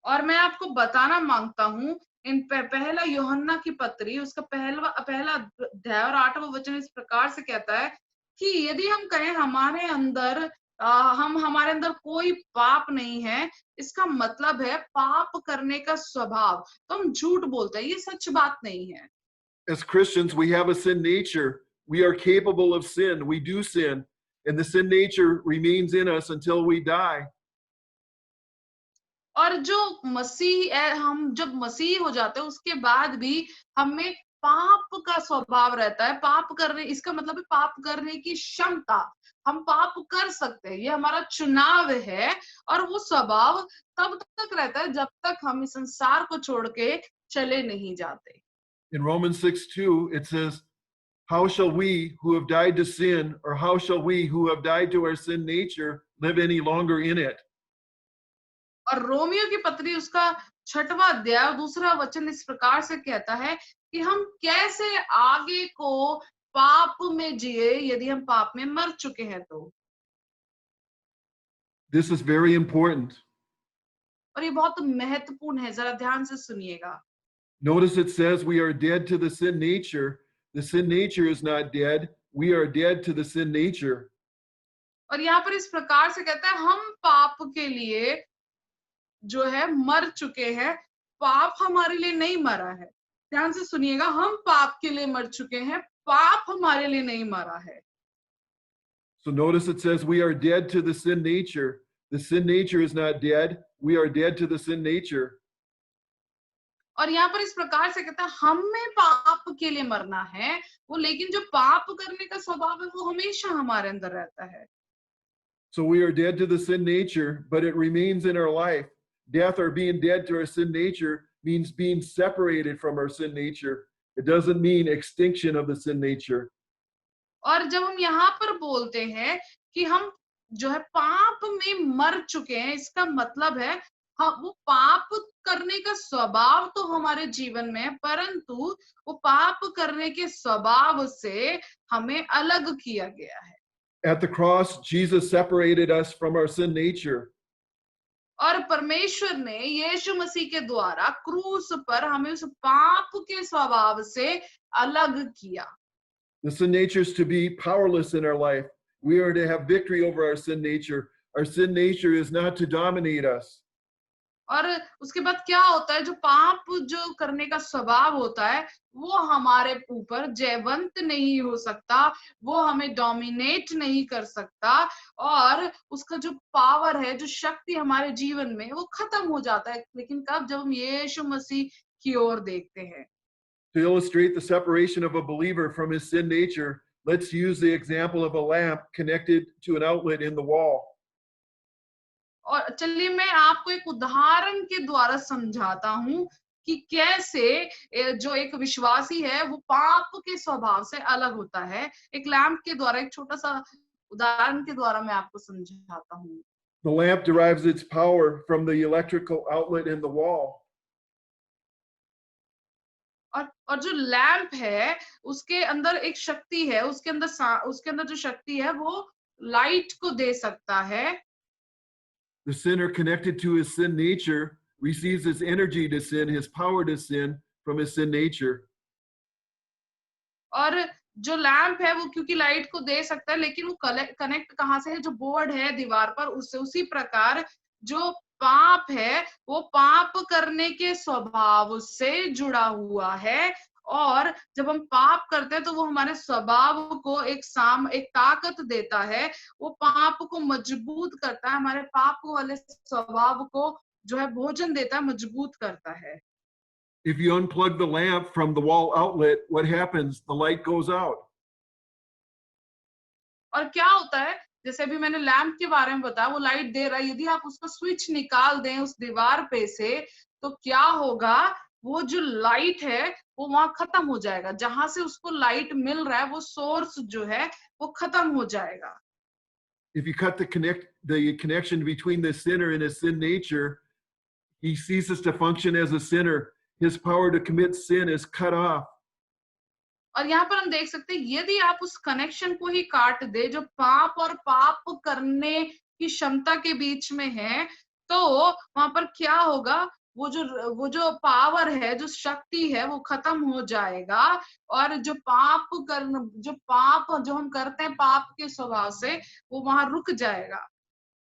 और मैं आपको बताना मांगता हूँ, पहला यूहन्ना की पत्री उसका पहला अध्याय और 8वां वचन इस प्रकार से कहता है कि यदि हम कहें हमारे अंदर कोई पाप नहीं है, इसका मतलब है पाप करने का स्वभाव, तो हम झूठ बोलते हैं। ये सच बात नहीं है। As Christians, we have a sin nature. We are capable of sin. We do sin. And the sin nature remains in us until we die. और जो हम जब मसीह हो जाते हैं उसके बाद भी हमें पाप का स्वभाव रहता है। इसका मतलब है पाप करने की क्षमता, हम पाप कर सकते हैं, ये हमारा चुनाव है। और वो स्वभाव तब तक रहता है जब तक हम इस संसार को छोड़ के चले नहीं जाते। In Romans 6:2, it says, how shall we who have died to sin, or how shall we who have died to our sin nature live any longer in it? और रोमियो की पत्री उसका 6वां अध्याय 2वां वचन इस प्रकार से कहता है कि हम कैसे आगे को पाप में जिए यदि हम पाप में मर चुके हैं तो। This is very important. और ये बहुत महत्वपूर्ण है, जरा ध्यान से सुनिएगा। Notice it says we are dead to the sin nature. The sin nature is not dead. We are dead to the sin nature. और यहाँ पर इस प्रकार से कहता है हम पाप के लिए जो है मर चुके हैं, पाप हमारे लिए नहीं मरा है। ध्यान से सुनिएगा, हम पाप के लिए मर चुके हैं, पाप हमारे लिए नहीं मरा है। So notice it says we are dead to the sin nature. The sin nature is not dead. We are dead to the sin nature. और यहाँ पर इस प्रकार से कहता है हमें पाप के लिए मरना है, वो लेकिन जो पाप करने का स्वभाव है वो हमेशा हमारे अंदर रहता है। So we are dead to the sin nature, but it remains in our life. Death or being dead to our sin nature means being separated from our sin nature. It doesn't mean extinction of the sin nature. और जब हम यहाँ पर बोलते हैं कि हम जो है पाप में मर चुके हैं, इसका मतलब है वो पाप करने का स्वभाव तो हमारे जीवन में है, परंतु वो पाप करने के स्वभाव से हमें अलग किया गया है। At the cross, Jesus separated us from our sin nature. और परमेश्वर ने यीशु मसीह के द्वारा क्रूस पर हमें उस पाप के स्वभाव से अलग किया। The sin nature is to be powerless in our life. We are to have victory over our sin nature. Our sin nature is not to dominate us. और उसके बाद क्या होता है, जो पाप जो करने का स्वभाव होता है वो हमारे ऊपर जयवंत नहीं हो सकता, वो हमें डोमिनेट नहीं कर सकता, और उसका जो पावर है, जो शक्ति हमारे जीवन में, वो खत्म हो जाता है। लेकिन कब? जब हम यीशु मसीह की ओर देखते हैं। To illustrate the separation of a believer from his sin nature, let's use the example of a lamp connected to an outlet in the wall. और चलिए मैं आपको एक उदाहरण के द्वारा समझाता हूँ कि कैसे जो एक विश्वासी है वो पाप के स्वभाव से अलग होता है। एक लैंप के द्वारा, एक छोटा सा उदाहरण के द्वारा मैं आपको समझाता हूँ। The lamp derives its power from the electrical outlet in the wall. और जो लैंप है उसके अंदर एक शक्ति है, उसके अंदर जो शक्ति है वो लाइट को दे सकता है। The sinner connected to his sin nature receives his energy to sin, his power to sin from his sin nature. और जो लैंप है वो क्योंकि लाइट को दे सकता है, लेकिन वो कनेक्ट कहाँ से है? जो बोर्ड है दीवार पर, उससे। उसी प्रकार जो पाप है वो पाप करने के स्वभाव से जुड़ा हुआ है, और जब हम पाप करते हैं तो वो हमारे स्वभाव को एक ताकत देता है, वो पाप को मजबूत करता है, हमारे पाप वाले स्वभाव को जो है भोजन देता है, मजबूत करता है। If you unplug the lamp from the wall outlet, what happens? The light goes out. और क्या होता है? जैसे अभी मैंने लैंप के बारे में बताया, वो लाइट दे रहा है, यदि आप उसका स्विच निकाल दें उस दीवार पे से, तो क्या होगा? वो जो लाइट है वो वहां खत्म हो जाएगा, जहां से उसको लाइट मिल रहा है वो सोर्स जो है वो खत्म हो जाएगा। If you cut the connection between the sinner and his sin nature, he ceases to function as a sinner. His power to commit sin is cut off. और यहाँ पर हम देख सकते हैं, यदि आप उस कनेक्शन को ही काट दे जो पाप और पाप करने की क्षमता के बीच में है, तो वहां पर क्या होगा? वो जो पावर है, जो शक्ति है, वो खत्म हो जाएगा, और जो पाप जो हम करते हैं पाप के स्वभाव से, वो वहां रुक जाएगा।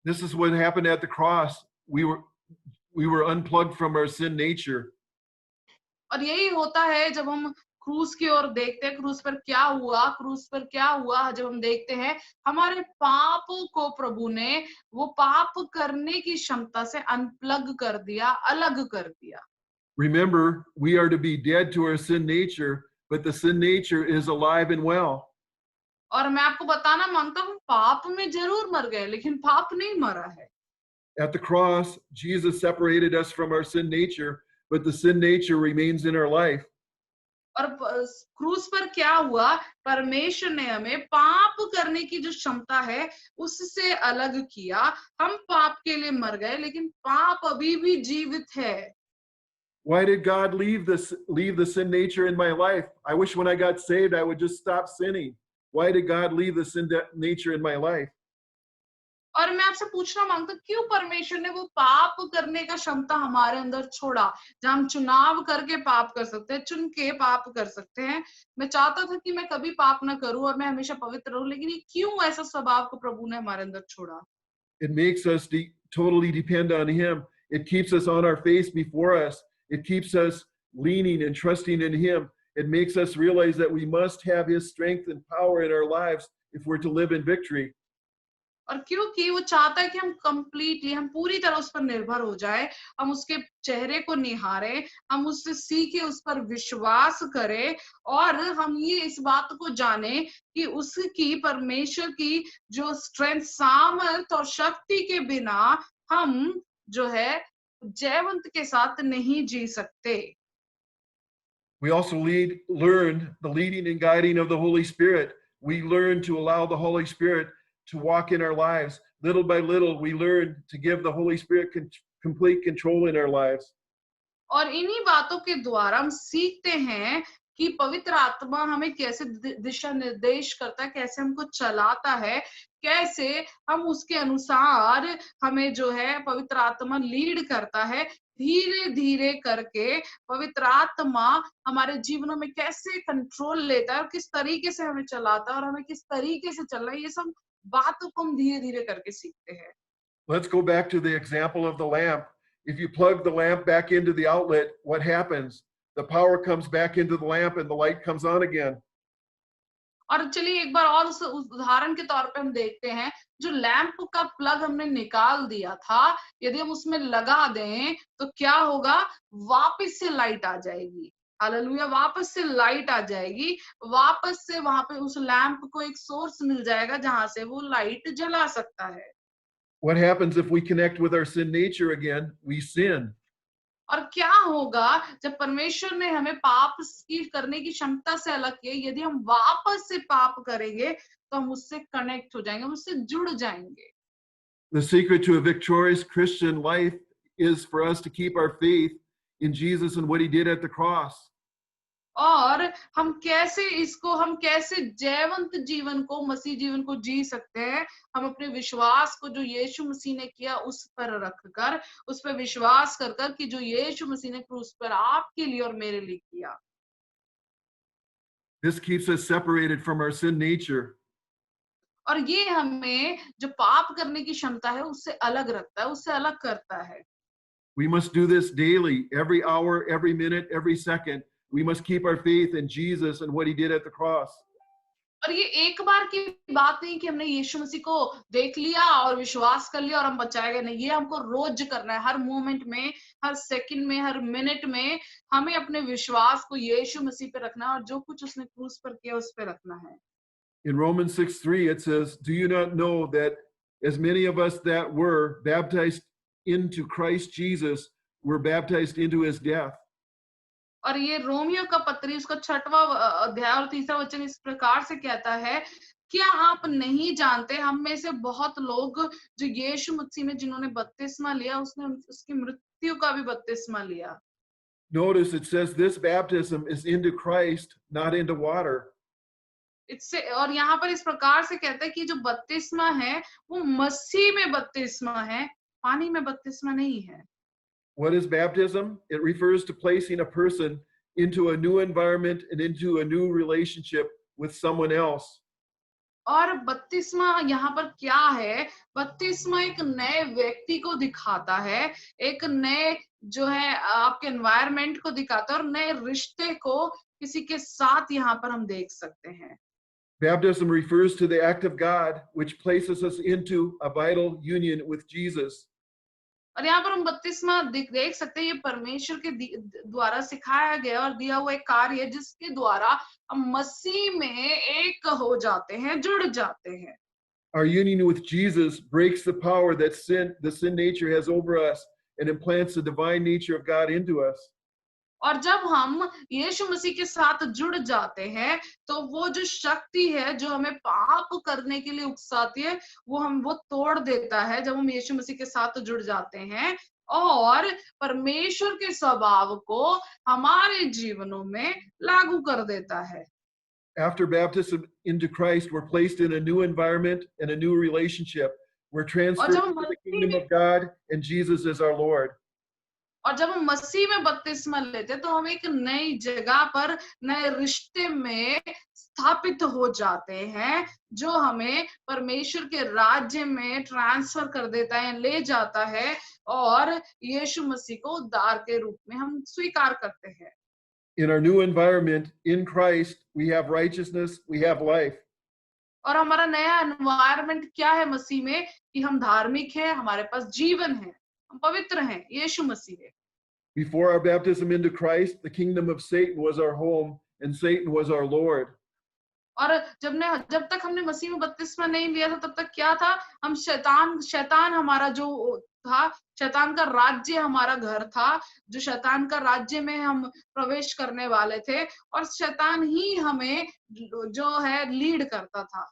This is what happened at the cross. We were unplugged from our sin nature. और यही होता है जब हम क्रूस की ओर देखते हैं। क्रूस पर क्या हुआ? क्रूस पर क्या हुआ? जब हम देखते हैं, हमारे पापों को प्रभु ने वो पाप करने की क्षमता से अनप्लग कर दिया, अलग कर दिया। Remember, we are to be dead to our sin nature, but the sin nature is alive and well. और मैं आपको बताना मांगता हूँ, पाप में जरूर मर गए, लेकिन पाप नहीं मरा है। At the cross, Jesus separated us from our sin nature, but the sin nature remains in our life. और क्रूस पर क्या हुआ? परमेश्वर ने हमें पाप करने की जो क्षमता है उससे अलग किया। हम पाप के लिए मर गए, लेकिन पाप अभी भी जीवित है। Why did God leave the sin nature in my life? I wish when I got saved I would just stop sinning. Why did God leave the sin nature in my life? और मैं आपसे पूछना मांगता हूँ, क्यों परमेश्वर ने वो पाप करने का क्षमता हमारे अंदर छोड़ा, जहाँ हम चुनाव करके पाप कर सकते हैं, चुन के पाप कर सकते हैं। मैं चाहता था कि मैं कभी पाप ना करूं और मैं हमेशा पवित्र रहूं, लेकिन ये क्यों ऐसा स्वभाव को प्रभु ने हमारे अंदर छोड़ा? It makes us totally depend on Him. It keeps us on our face before us. It keeps us leaning and trusting in Him. It makes us realize that we must have His strength and power in our lives if we're to live in victory. और क्योंकि वो चाहता है कि हम पूरी तरह उस पर निर्भर हो जाए, हम उसके चेहरे को निहारें, हम उससे सीखे, उस पर विश्वास करें, और हम ये इस बात को जाने कि उसकी, परमेश्वर की जो स्ट्रेंथ, सामर्थ और शक्ति के बिना हम जो है जयवंत के साथ नहीं जी सकते। We also learn the leading and guiding of the Holy Spirit. We learn to allow the Holy Spirit to walk in our lives. Little by little, we learn to give the Holy Spirit complete control in our lives. और इन्हीं बातों के द्वारा हम सीखते हैं कि पवित्र आत्मा हमें कैसे दिशा निर्देश करता है, कैसे हमको चलाता है, कैसे हम उसके अनुसार हमें जो है पवित्र आत्मा लीड करता है। धीरे धीरे करके पवित्र आत्मा हमारे जीवनों में कैसे कंट्रोल लेता है, और किस तरीके से हमें चलाता है, और हमें किस तरीके से चलना है, ये सब बातों को हम धीरे धीरे करके सीखते हैं। Let's go back to the example of the lamp. If you plug the lamp back into the outlet, what happens? The power comes back into the lamp and the light comes on again. और चलिए एक बार और उस उदाहरण के तौर पे हम देखते हैं, जो लैंप का प्लग हमने निकाल दिया था, यदि हम उसमें लगा दें तो क्या होगा? वापस से लाइट आ जाएगी। हालेलुया, वापस से लाइट आ जाएगी, वापस से वहां पे उस लैंप को एक सोर्स मिल जाएगा जहां से वो लाइट जला सकता है। What happens if we connect with our sin nature again? We sin. और क्या होगा जब परमेश्वर ने हमें पाप की करने की क्षमता से अलग किया, यदि हम वापस से पाप करेंगे तो हम उससे कनेक्ट हो जाएंगे, हम उससे जुड़ जाएंगे। The secret to a victorious Christian life is for us to keep our faith in Jesus and what he did at the cross. और हम कैसे जयवंत जीवन को, मसीह जीवन को जी सकते हैं? हम अपने विश्वास को जो यीशु मसीह ने किया उस पर रखकर, उस पर विश्वास कर कर कि जो यीशु मसीह ने क्रूस पर आपके लिए और मेरे लिए किया। This keeps us separated from our sin nature. और ये हमें जो पाप करने की क्षमता है उससे अलग रखता है, उससे अलग करता है। We must do this daily, every hour, every minute, every second. We must keep our faith in Jesus and what he did at the cross. और ये एक बार की बात नहीं कि हमने यीशु मसीह को देख लिया और विश्वास कर लिया और हम बचाए गए, नहीं। ये हमको रोज करना है, हर मोमेंट में, हर सेकंड में, हर मिनट में हमें अपने विश्वास को यीशु मसीह पे रखना है और जो कुछ उसने क्रूस पर किया उस पे रखना है। In Romans 6:3, it says, "Do you not know that as many of us that were baptized into Christ Jesus were baptized into his death?" और ये रोमियो का पत्री उसका 6वां अध्याय और 3रा वचन इस प्रकार से कहता है, क्या आप नहीं जानते हम में से बहुत लोग जो यीशु मसीह में जिन्होंने बपतिस्मा लिया उसकी मृत्यु का भी बपतिस्मा लिया। Notice it says this baptism is into Christ, not into water. इससे और यहाँ पर इस प्रकार से कहता है कि जो बपतिस्मा है वो मसीह में बपतिस्मा है, पानी में बपतिस्मा नहीं है। What is baptism? It refers to placing a person into a new environment and into a new relationship with someone else. और बपतिस्मा यहाँ पर क्या है? बपतिस्मा एक नए व्यक्ति को दिखाता है, एक नए जो है आपके एनवायरनमेंट को दिखाता है और नए रिश्ते को किसी के साथ यहाँ पर हम देख सकते हैं। Baptism refers to the act of God which places us into a vital union with Jesus. और यहाँ पर हम बपतिस्मा देख सकते हैं, ये परमेश्वर के द्वारा सिखाया गया और दिया हुआ एक कार्य है जिसके द्वारा हम मसीह में एक हो जाते हैं, जुड़ जाते हैं। Our union with Jesus breaks the power that the sin nature has over us and implants the divine nature of God into us. और जब हम यीशु मसीह के साथ जुड़ जाते हैं तो वो जो शक्ति है जो हमें पाप करने के लिए उकसाती है वो तोड़ देता है जब हम यीशु मसीह के साथ जुड़ जाते हैं और परमेश्वर के स्वभाव को हमारे जीवनों में लागू कर देता है। After baptism into Christ, we're placed in a new environment and a new relationship. We're transferred to the kingdom of God and Jesus is our Lord. और जब हम मसीह में बपतिस्मा लेते तो हम एक नई जगह पर नए रिश्ते में स्थापित हो जाते हैं जो हमें परमेश्वर के राज्य में ट्रांसफर कर देता है, ले जाता है और यीशु मसीह को उद्धार के रूप में हम स्वीकार करते हैं। In our new environment in Christ, we have righteousness, we have life. और हमारा नया एनवायरनमेंट क्या है मसीह में कि हम धार्मिक हैं, हमारे पास जीवन है, हम पवित्र हैं, यीशु मसीह है। Before our baptism into Christ, the kingdom of Satan was our home and Satan was our Lord. और जब तक हमने मसीह में बपतिस्मा नहीं लिया था तब तक क्या था? हम शैतान हमारा जो था, शैतान का राज्य हमारा घर था, जो शैतान का राज्य में हम प्रवेश करने वाले थे और शैतान ही हमें जो है लीड करता था।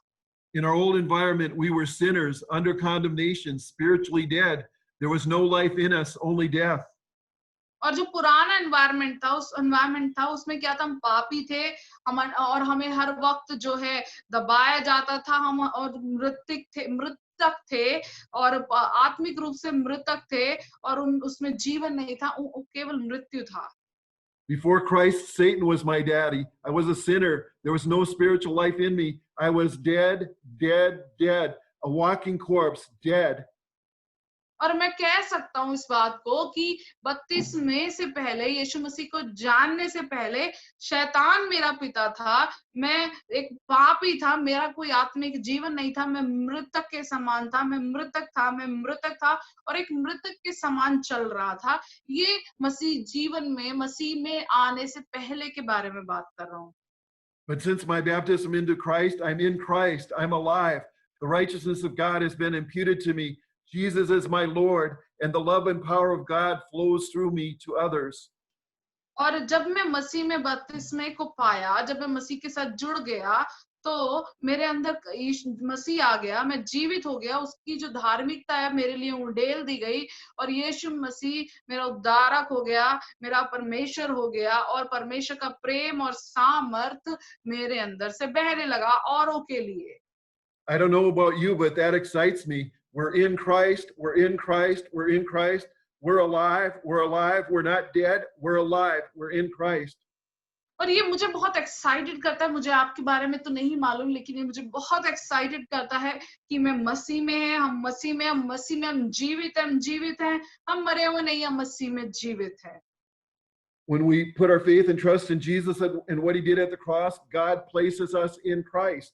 In our old environment, we were sinners under condemnation, spiritually dead. There was no life in us, only death. और जो पुराना एनवायरनमेंट था उसमें क्या था? हम पापी थे, और हमें हर वक्त जो है दबाया जाता था, हम और मृतक थे और आत्मिक रूप से मृतक थे और उसमें जीवन नहीं था, केवल मृत्यु था। Before Christ, Satan was my daddy. I was a sinner. There was no spiritual life in me. I was dead, a walking corpse, dead. और मैं कह सकता हूँ इस बात को कि बपतिस्मे से पहले, यीशु मसीह को जानने से पहले शैतान मेरा पिता था। मैं एक पापी था, मेरा कोई आत्मिक जीवन नहीं था, मैं मृतक के समान था, मैं मृतक था और एक मृतक के समान चल रहा था। ये मसीह जीवन में, मसीह में आने से पहले के बारे में बात कर रहा हूँ। But since my baptism into Christ, I'm in Christ, I'm alive. The righteousness of God has been imputed to me. Jesus is my Lord, and the love and power of God flows through me to others. और जब मैं मसीह में बपतिस्मे को पाया, जब मैं मसीह के साथ जुड़ गया, तो मेरे अंदर मसीह आ गया, मैं जीवित हो गया, उसकी जो धार्मिकता है मेरे लिए उंडेल दी गई और यीशु मसीह मेरा उद्धारक हो गया, मेरा परमेश्वर हो गया और परमेश्वर का प्रेम और सामर्थ मेरे अंदर से बहने लगा औरों के लिए। I don't know about you, but that excites me. We're in Christ, we're in Christ, we're in Christ. We're alive, we're alive, we're not dead, we're alive, we're in Christ. और ये मुझे बहुत एक्साइटेड करता है, मुझे आपके बारे में तो नहीं मालूम, लेकिन ये मुझे बहुत एक्साइटेड करता है कि मैं मसीह में है, हम मसीह में, हम मसीह में, हम जीवित हैं, हम मरे हुए नहीं, हम मसीह में जीवित हैं। When we put our faith and trust in Jesus and what he did at the cross, God places us in Christ.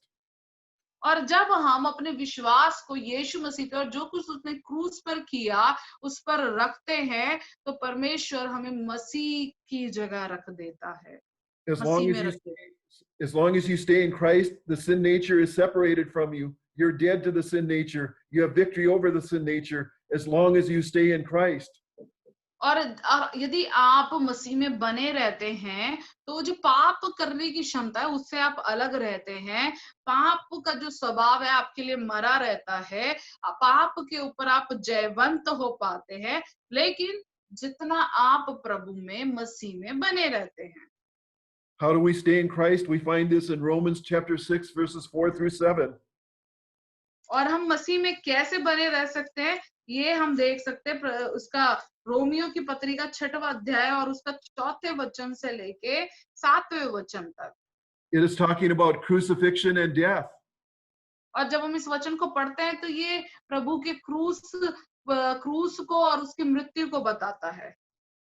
और जब हम अपने विश्वास को यीशु मसीह पे और जो कुछ उसने क्रूस पर किया उस पर रखते हैं, तो परमेश्वर हमें मसीह की जगह रख देता है, As long मसीह as में you रख stay, देता है। as long as you stay in Christ, the sin nature is separated from you. You're dead to the sin nature. You have victory over the sin nature as long as you stay in Christ. और यदि आप मसीह में बने रहते हैं, तो जो पाप करने की क्षमता है उससे आप अलग रहते हैं। पाप का जो स्वभाव है आपके लिए मरा रहता है। पाप के ऊपर आप जयवंत हो पाते हैं, लेकिन जितना आप प्रभु में, मसीह में बने रहते हैं। How do we stay in Christ? We find this in Romans chapter 6, verses 4 through 7. और हम मसीह में कैसे बने रह सकते हैं, ये हम देख सकते हैं उसका रोमियो की पत्री का 6वां अध्याय और उसका 4थे वचन से लेके 7वें वचन तक। It is talking about crucifixion and death. और जब हम इस वचन को पढ़ते हैं तो ये प्रभु के क्रूस को और उसकी मृत्यु को बताता है।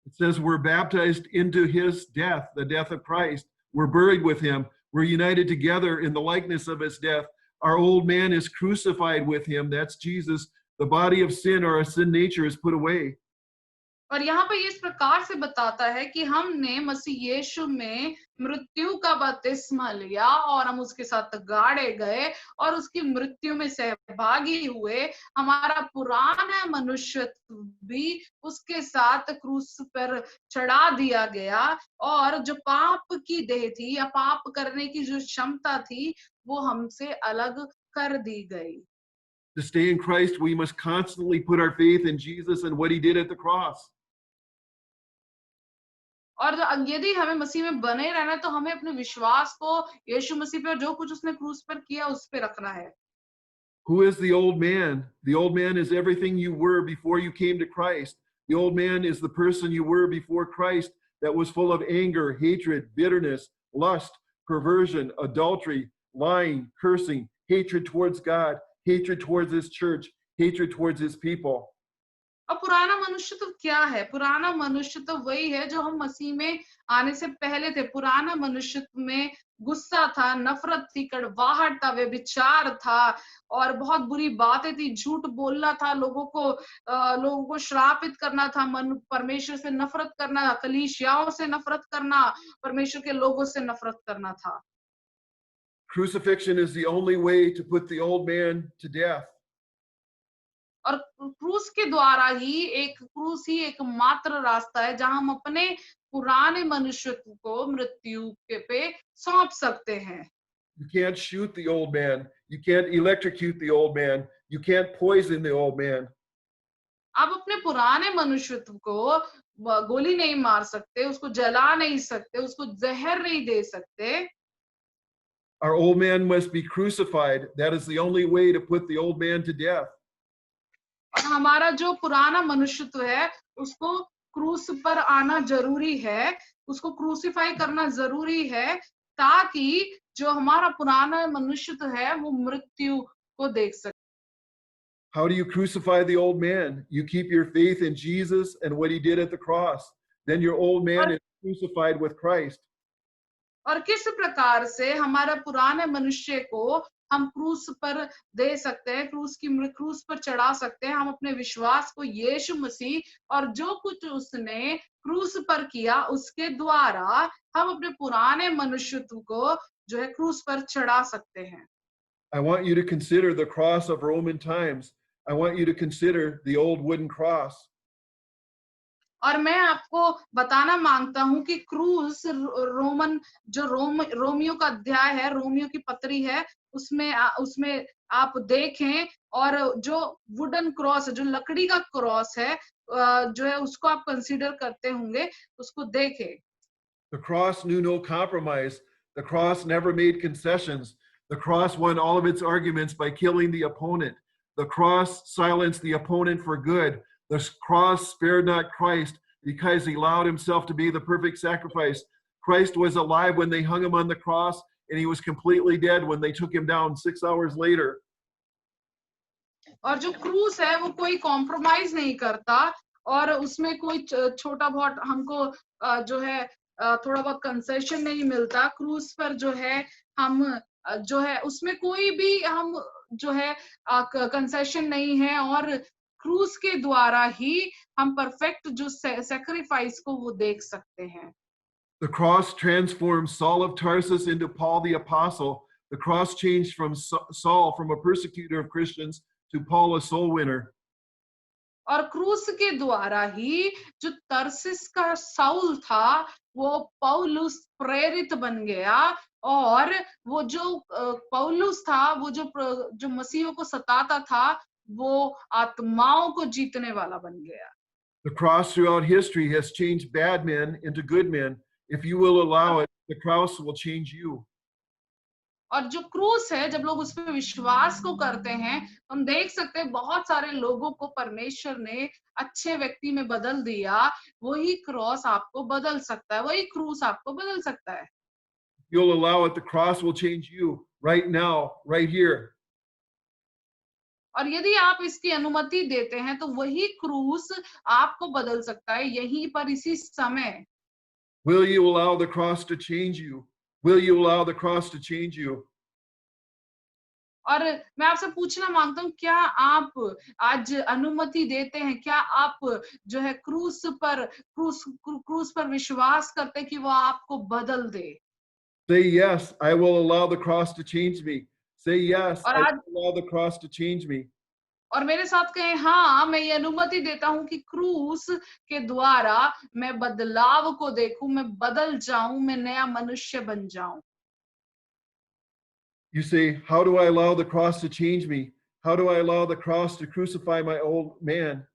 It says we're baptized into his death, the death of Christ. We're buried with him. We're united together in the likeness of his death. Our old man is crucified with him. That's Jesus. The body of sin or our sin nature is put away. और यहाँ पे इस प्रकार से बताता है कि हमने मसीह यीशु में मृत्यु का बपतिस्मा लिया और हम उसके साथ गाड़े गए और उसकी मृत्यु में सहभागी हुए। हमारा पुराना मनुष्य भी उसके साथ क्रूस पर चढ़ा दिया गया और जो पाप की देह थी या पाप करने की जो क्षमता थी वो हमसे अलग कर दी गई। To stay in Christ, we must constantly put our faith in Jesus and what he did at the cross. और यदि हमें मसीह में बने रहना है तो हमें अपने विश्वास को यीशु मसीह पे और जो कुछ उसने क्रूस पर किया उस पे रखना है। Who is the old man? The old man is everything you were before you came to Christ. The old man is the person you were before Christ that was full of anger, hatred, bitterness, lust, perversion, adultery, lying, cursing, hatred towards God, hatred towards his church, hatred towards his people. अब पुराना मनुष्य तो क्या है? पुराना मनुष्य तो वही है जो हम मसीह में आने से पहले थे। पुराना मनुष्य में गुस्सा था, नफरत थी, कड़वाहट था, व्यभिचार था और बहुत बुरी बातें थी, झूठ बोलना था, लोगों को श्रापित करना था, मन परमेश्वर से नफरत करना, कलीसियाओं से नफरत करना, परमेश्वर के लोगों से नफरत करना था। Crucifixion is the only way to put the old man to death. और क्रूस के द्वारा ही एकमात्र रास्ता है जहां हम अपने पुराने मनुष्यत्व को मृत्यु के पे सौंप सकते हैं। You can't shoot the old man. You can't electrocute the old man. You can't poison the old man. आप अपने पुराने मनुष्यत्व को गोली नहीं मार सकते, उसको जला नहीं सकते, उसको जहर नहीं दे सकते। Our old man must be crucified. That is the only way to put the old man to death. और हमारा जो पुराना मनुष्यत्व है उसको क्रूस पर आना जरूरी है, उसको क्रूसिफाई करना जरूरी है ताकि जो हमारा पुराना मनुष्यत्व है वो मृत्यु को देख सके। How do you crucify the old man? You keep your faith in Jesus and what he did at the cross. Then your old man और is crucified with Christ. और किस प्रकार से हमारा पुराने मनुष्य को हम क्रूस पर दे सकते हैं, क्रूस पर चढ़ा सकते हैं। हम अपने विश्वास को यीशु मसीह और जो कुछ उसने क्रूस पर किया उसके द्वारा हम अपने पुराने मनुष्यत्व को जो है क्रूस पर चढ़ा सकते हैं। I want you to consider the cross of Roman times. I want you to consider the old wooden cross. और मैं आपको बताना मांगता हूं कि क्रूस रोमन जो रोमियो का अध्याय है, रोमियो की पत्री है, उसमें आप देखें और जो वुडन क्रॉस, जो लकड़ी का क्रॉस है, जो है उसको आप कंसीडर करते होंगे, उसको देखें। The cross knew no compromise. The cross never made concessions. The cross won all of its arguments by killing the opponent. The cross silenced the opponent for good. The cross spared not Christ because he allowed himself to be the perfect sacrifice. Christ was alive when they hung him on the cross, and he was completely dead when they took him down 6 hours later. और जो क्रूस है वो कोई compromise नहीं करता और उसमें कोई छोटा बहुत हमको जो है थोड़ा बहुत कंसेशन नहीं मिलता। क्रूस पर जो है हम जो है उसमें कोई भी हम जो है कंसेशन नहीं है और क्रूस के द्वारा ही हम परफेक्ट जो सैक्रिफाइस को वो देख सकते हैं। The cross transformed Saul of Tarsus into Paul the Apostle. The cross changed from Saul, from a persecutor of Christians, to Paul, a soul winner. और क्रूस के द्वारा ही जो तरसिस का साउल था वो पौलुस प्रेरित बन गया और वो जो पौलुस था वो जो मसीहों को सताता था वो आत्माओं को जीतने वाला बन गया। The cross throughout history has changed bad men into good men. If you will allow it, the cross will change you. और जो क्रूस है जब लोग उस पर विश्वास को करते हैं हम देख सकते हैं बहुत सारे लोगों को परमेश्वर ने अच्छे व्यक्ति में बदल दिया। वही क्रॉस आपको बदल सकता है, वही क्रूस आपको बदल सकता है। You'll allow it, the cross will change you right now, right here. और यदि आप इसकी अनुमति देते हैं तो वही क्रूस आपको बदल सकता है यहीं पर इसी समय। Will you allow the cross to change you? Will you allow the cross to change you? और मैं आपसे पूछना मांगता हूँ क्या आप आज अनुमति देते हैं, क्या आप जो है क्रूस पर विश्वास करते हैं कि वो आपको बदल दे। Say yes, I will allow the cross to change me. Say yes, और I आज will allow the cross to change me. और मेरे साथ कहें हाँ मैं ये अनुमति देता हूँ कि क्रूस के द्वारा मैं बदलाव को देखूं, मैं बदल जाऊं, मैं नया मनुष्य बन जाऊं। You say, how do I allow the cross to change me? How do I allow the cross to crucify my old man?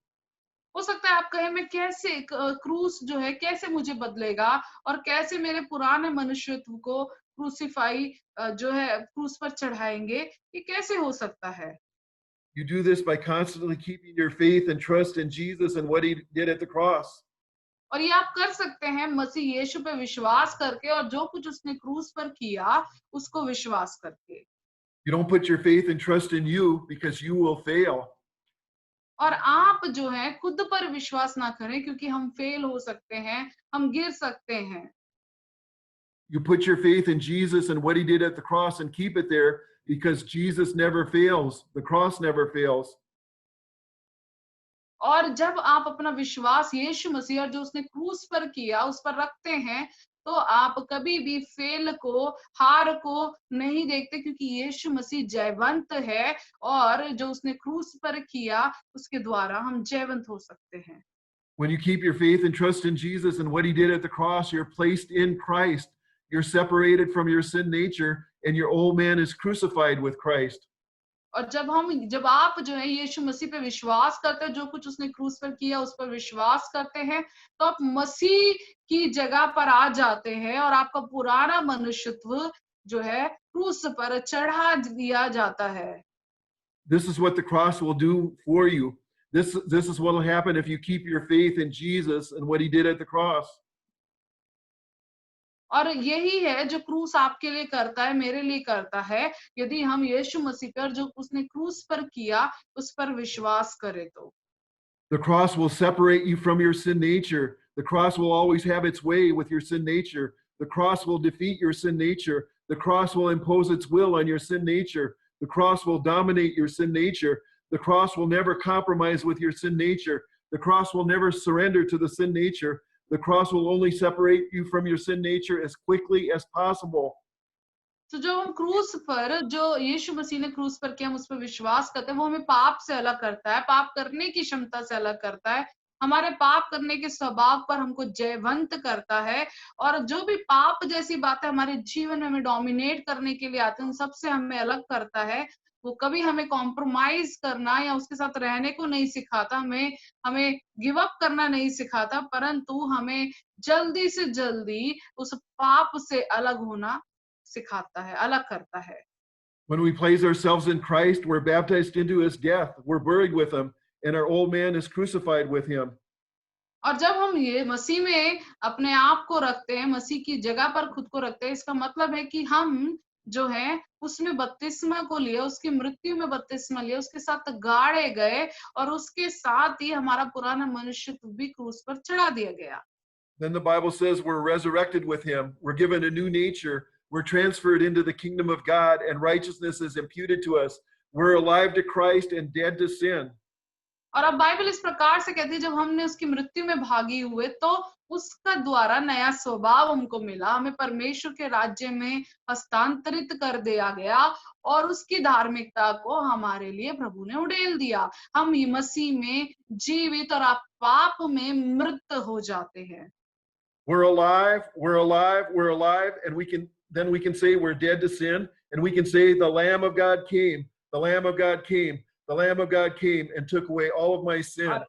हो सकता है आप कहें मैं कैसे क्रूस जो है कैसे मुझे बदलेगा और कैसे मेरे पुराने मनुष्यत्व को क्रूसीफाई जो है क्रूस पर चढ़ाएंगे, ये कैसे हो सकता है। You do this by constantly keeping your faith and trust in Jesus and what he did at the cross. और ये आप कर सकते हैं मसीह यीशु पे विश्वास करके और जो कुछ उसने क्रूस पर किया उसको विश्वास करके। You don't put your faith and trust in you because you will fail. और आप जो है खुद पर विश्वास ना करें क्योंकि हम फेल हो सकते हैं, हम गिर सकते हैं। You put your faith in Jesus and what he did at the cross and keep it there because Jesus never fails. The cross never fails. और जब आप अपना विश्वास यीशु मसीह और जो उसने क्रूस पर किया उस पर रखते हैं तो आप कभी भी हार को नहीं देखते क्योंकि यीशु मसीह जयवंत है और जो उसने क्रूस पर किया उसके द्वारा हम जयवंत हो सकते हैं। When you keep your faith and trust in Jesus and what he did at the cross, you're placed in Christ. You're separated from your sin nature and your old man is crucified with Christ. और जब आप जो है यीशु मसीह पे विश्वास करते हैं, जो कुछ उसने क्रूस पर किया उस पर विश्वास करते हैं तो आप मसीह की जगह पर आ जाते हैं और आपका पुराना मनुष्यत्व जो है क्रूस पर चढ़ा दिया जाता है। This is what the cross will do for you. This is what will happen if you keep your faith in Jesus and what he did at the cross. और यही है जो क्रूस आपके लिए करता है, मेरे लिए करता है, यदि हम यीशु मसीह पर जो उसने क्रूस पर किया, उस पर विश्वास करें तो। The cross will separate you from your sin nature. The cross will always have its way with your sin nature. The cross will defeat your sin nature. The cross will impose its will on your sin nature. The cross will dominate your sin nature. The cross will never compromise with your sin nature. The cross will never surrender to the sin nature. The cross will only separate you from your sin nature as quickly as possible. तो जो हम क्रूस पर जो यीशु मसीह ने क्रूस पर किया हम उस पर विश्वास करते हैं वो हमें पाप से अलग करता है, पाप करने की क्षमता से अलग करता है, हमारे पाप करने के स्वभाव पर हमको जयवंत करता है। और जो भी पाप जैसी बातें हमारे जीवन में हमें डोमिनेट करने के लिए आते हैं उन सबसे हमें अलग करता है। वो कभी हमें कॉम्प्रोमाइज करना या उसके साथ रहने को नहीं सिखाता, हमें हमें गिव अप करना नहीं सिखाता, परंतु हमें जल्दी से जल्दी उस पाप से अलग होना सिखाता है, अलग करता है। When we place ourselves in Christ, we're baptized into his death. We're buried with him, and our old man is crucified with him. और जब हम ये मसीह में अपने आप को रखते हैं, मसीह की जगह पर खुद को रखते हैं, इसका मतलब है कि हम जो है उसमें बपतिस्मा को लिए, उसकी मृत्यु में बपतिस्मा लिया, उसके साथ गाड़े गए और उसके साथ ही हमारा पुराना मनुष्य भी क्रूस पर चढ़ा दिया गया। Then the Bible says we're resurrected with him. We're given a new nature. We're transferred into the kingdom of God, and righteousness is imputed to us. We're alive to Christ and dead to sin. और अब Bible इस प्रकार से कहती है जब हमने उसकी मृत्यु में भागी हुए तो उसका द्वारा नया स्वभाव हमको मिला, हमें परमेश्वर के राज्य में हस्तांतरित कर दिया गया और उसकी धार्मिकता को हमारे लिए प्रभु ने उड़ेल दिया। हम ये मसीह में जीवित और आप पाप में मृत हो जाते हैं। We're alive, we're alive, we're alive, and we can say we're dead to sin, and we can say the Lamb of God came, the Lamb of God came, the Lamb of God came and took away all of my sin.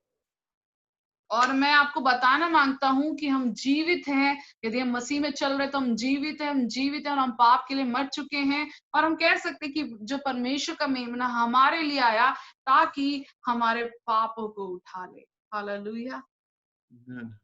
और मैं आपको बताना मांगता हूँ कि हम जीवित हैं, यदि हम मसीह में चल रहे तो हम जीवित हैं, हम जीवित हैं और हम पाप के लिए मर चुके हैं। और हम कह सकते हैं कि जो परमेश्वर का मेमना हमारे लिए आया ताकि हमारे पापों को उठा ले। हालेलुया। Amen.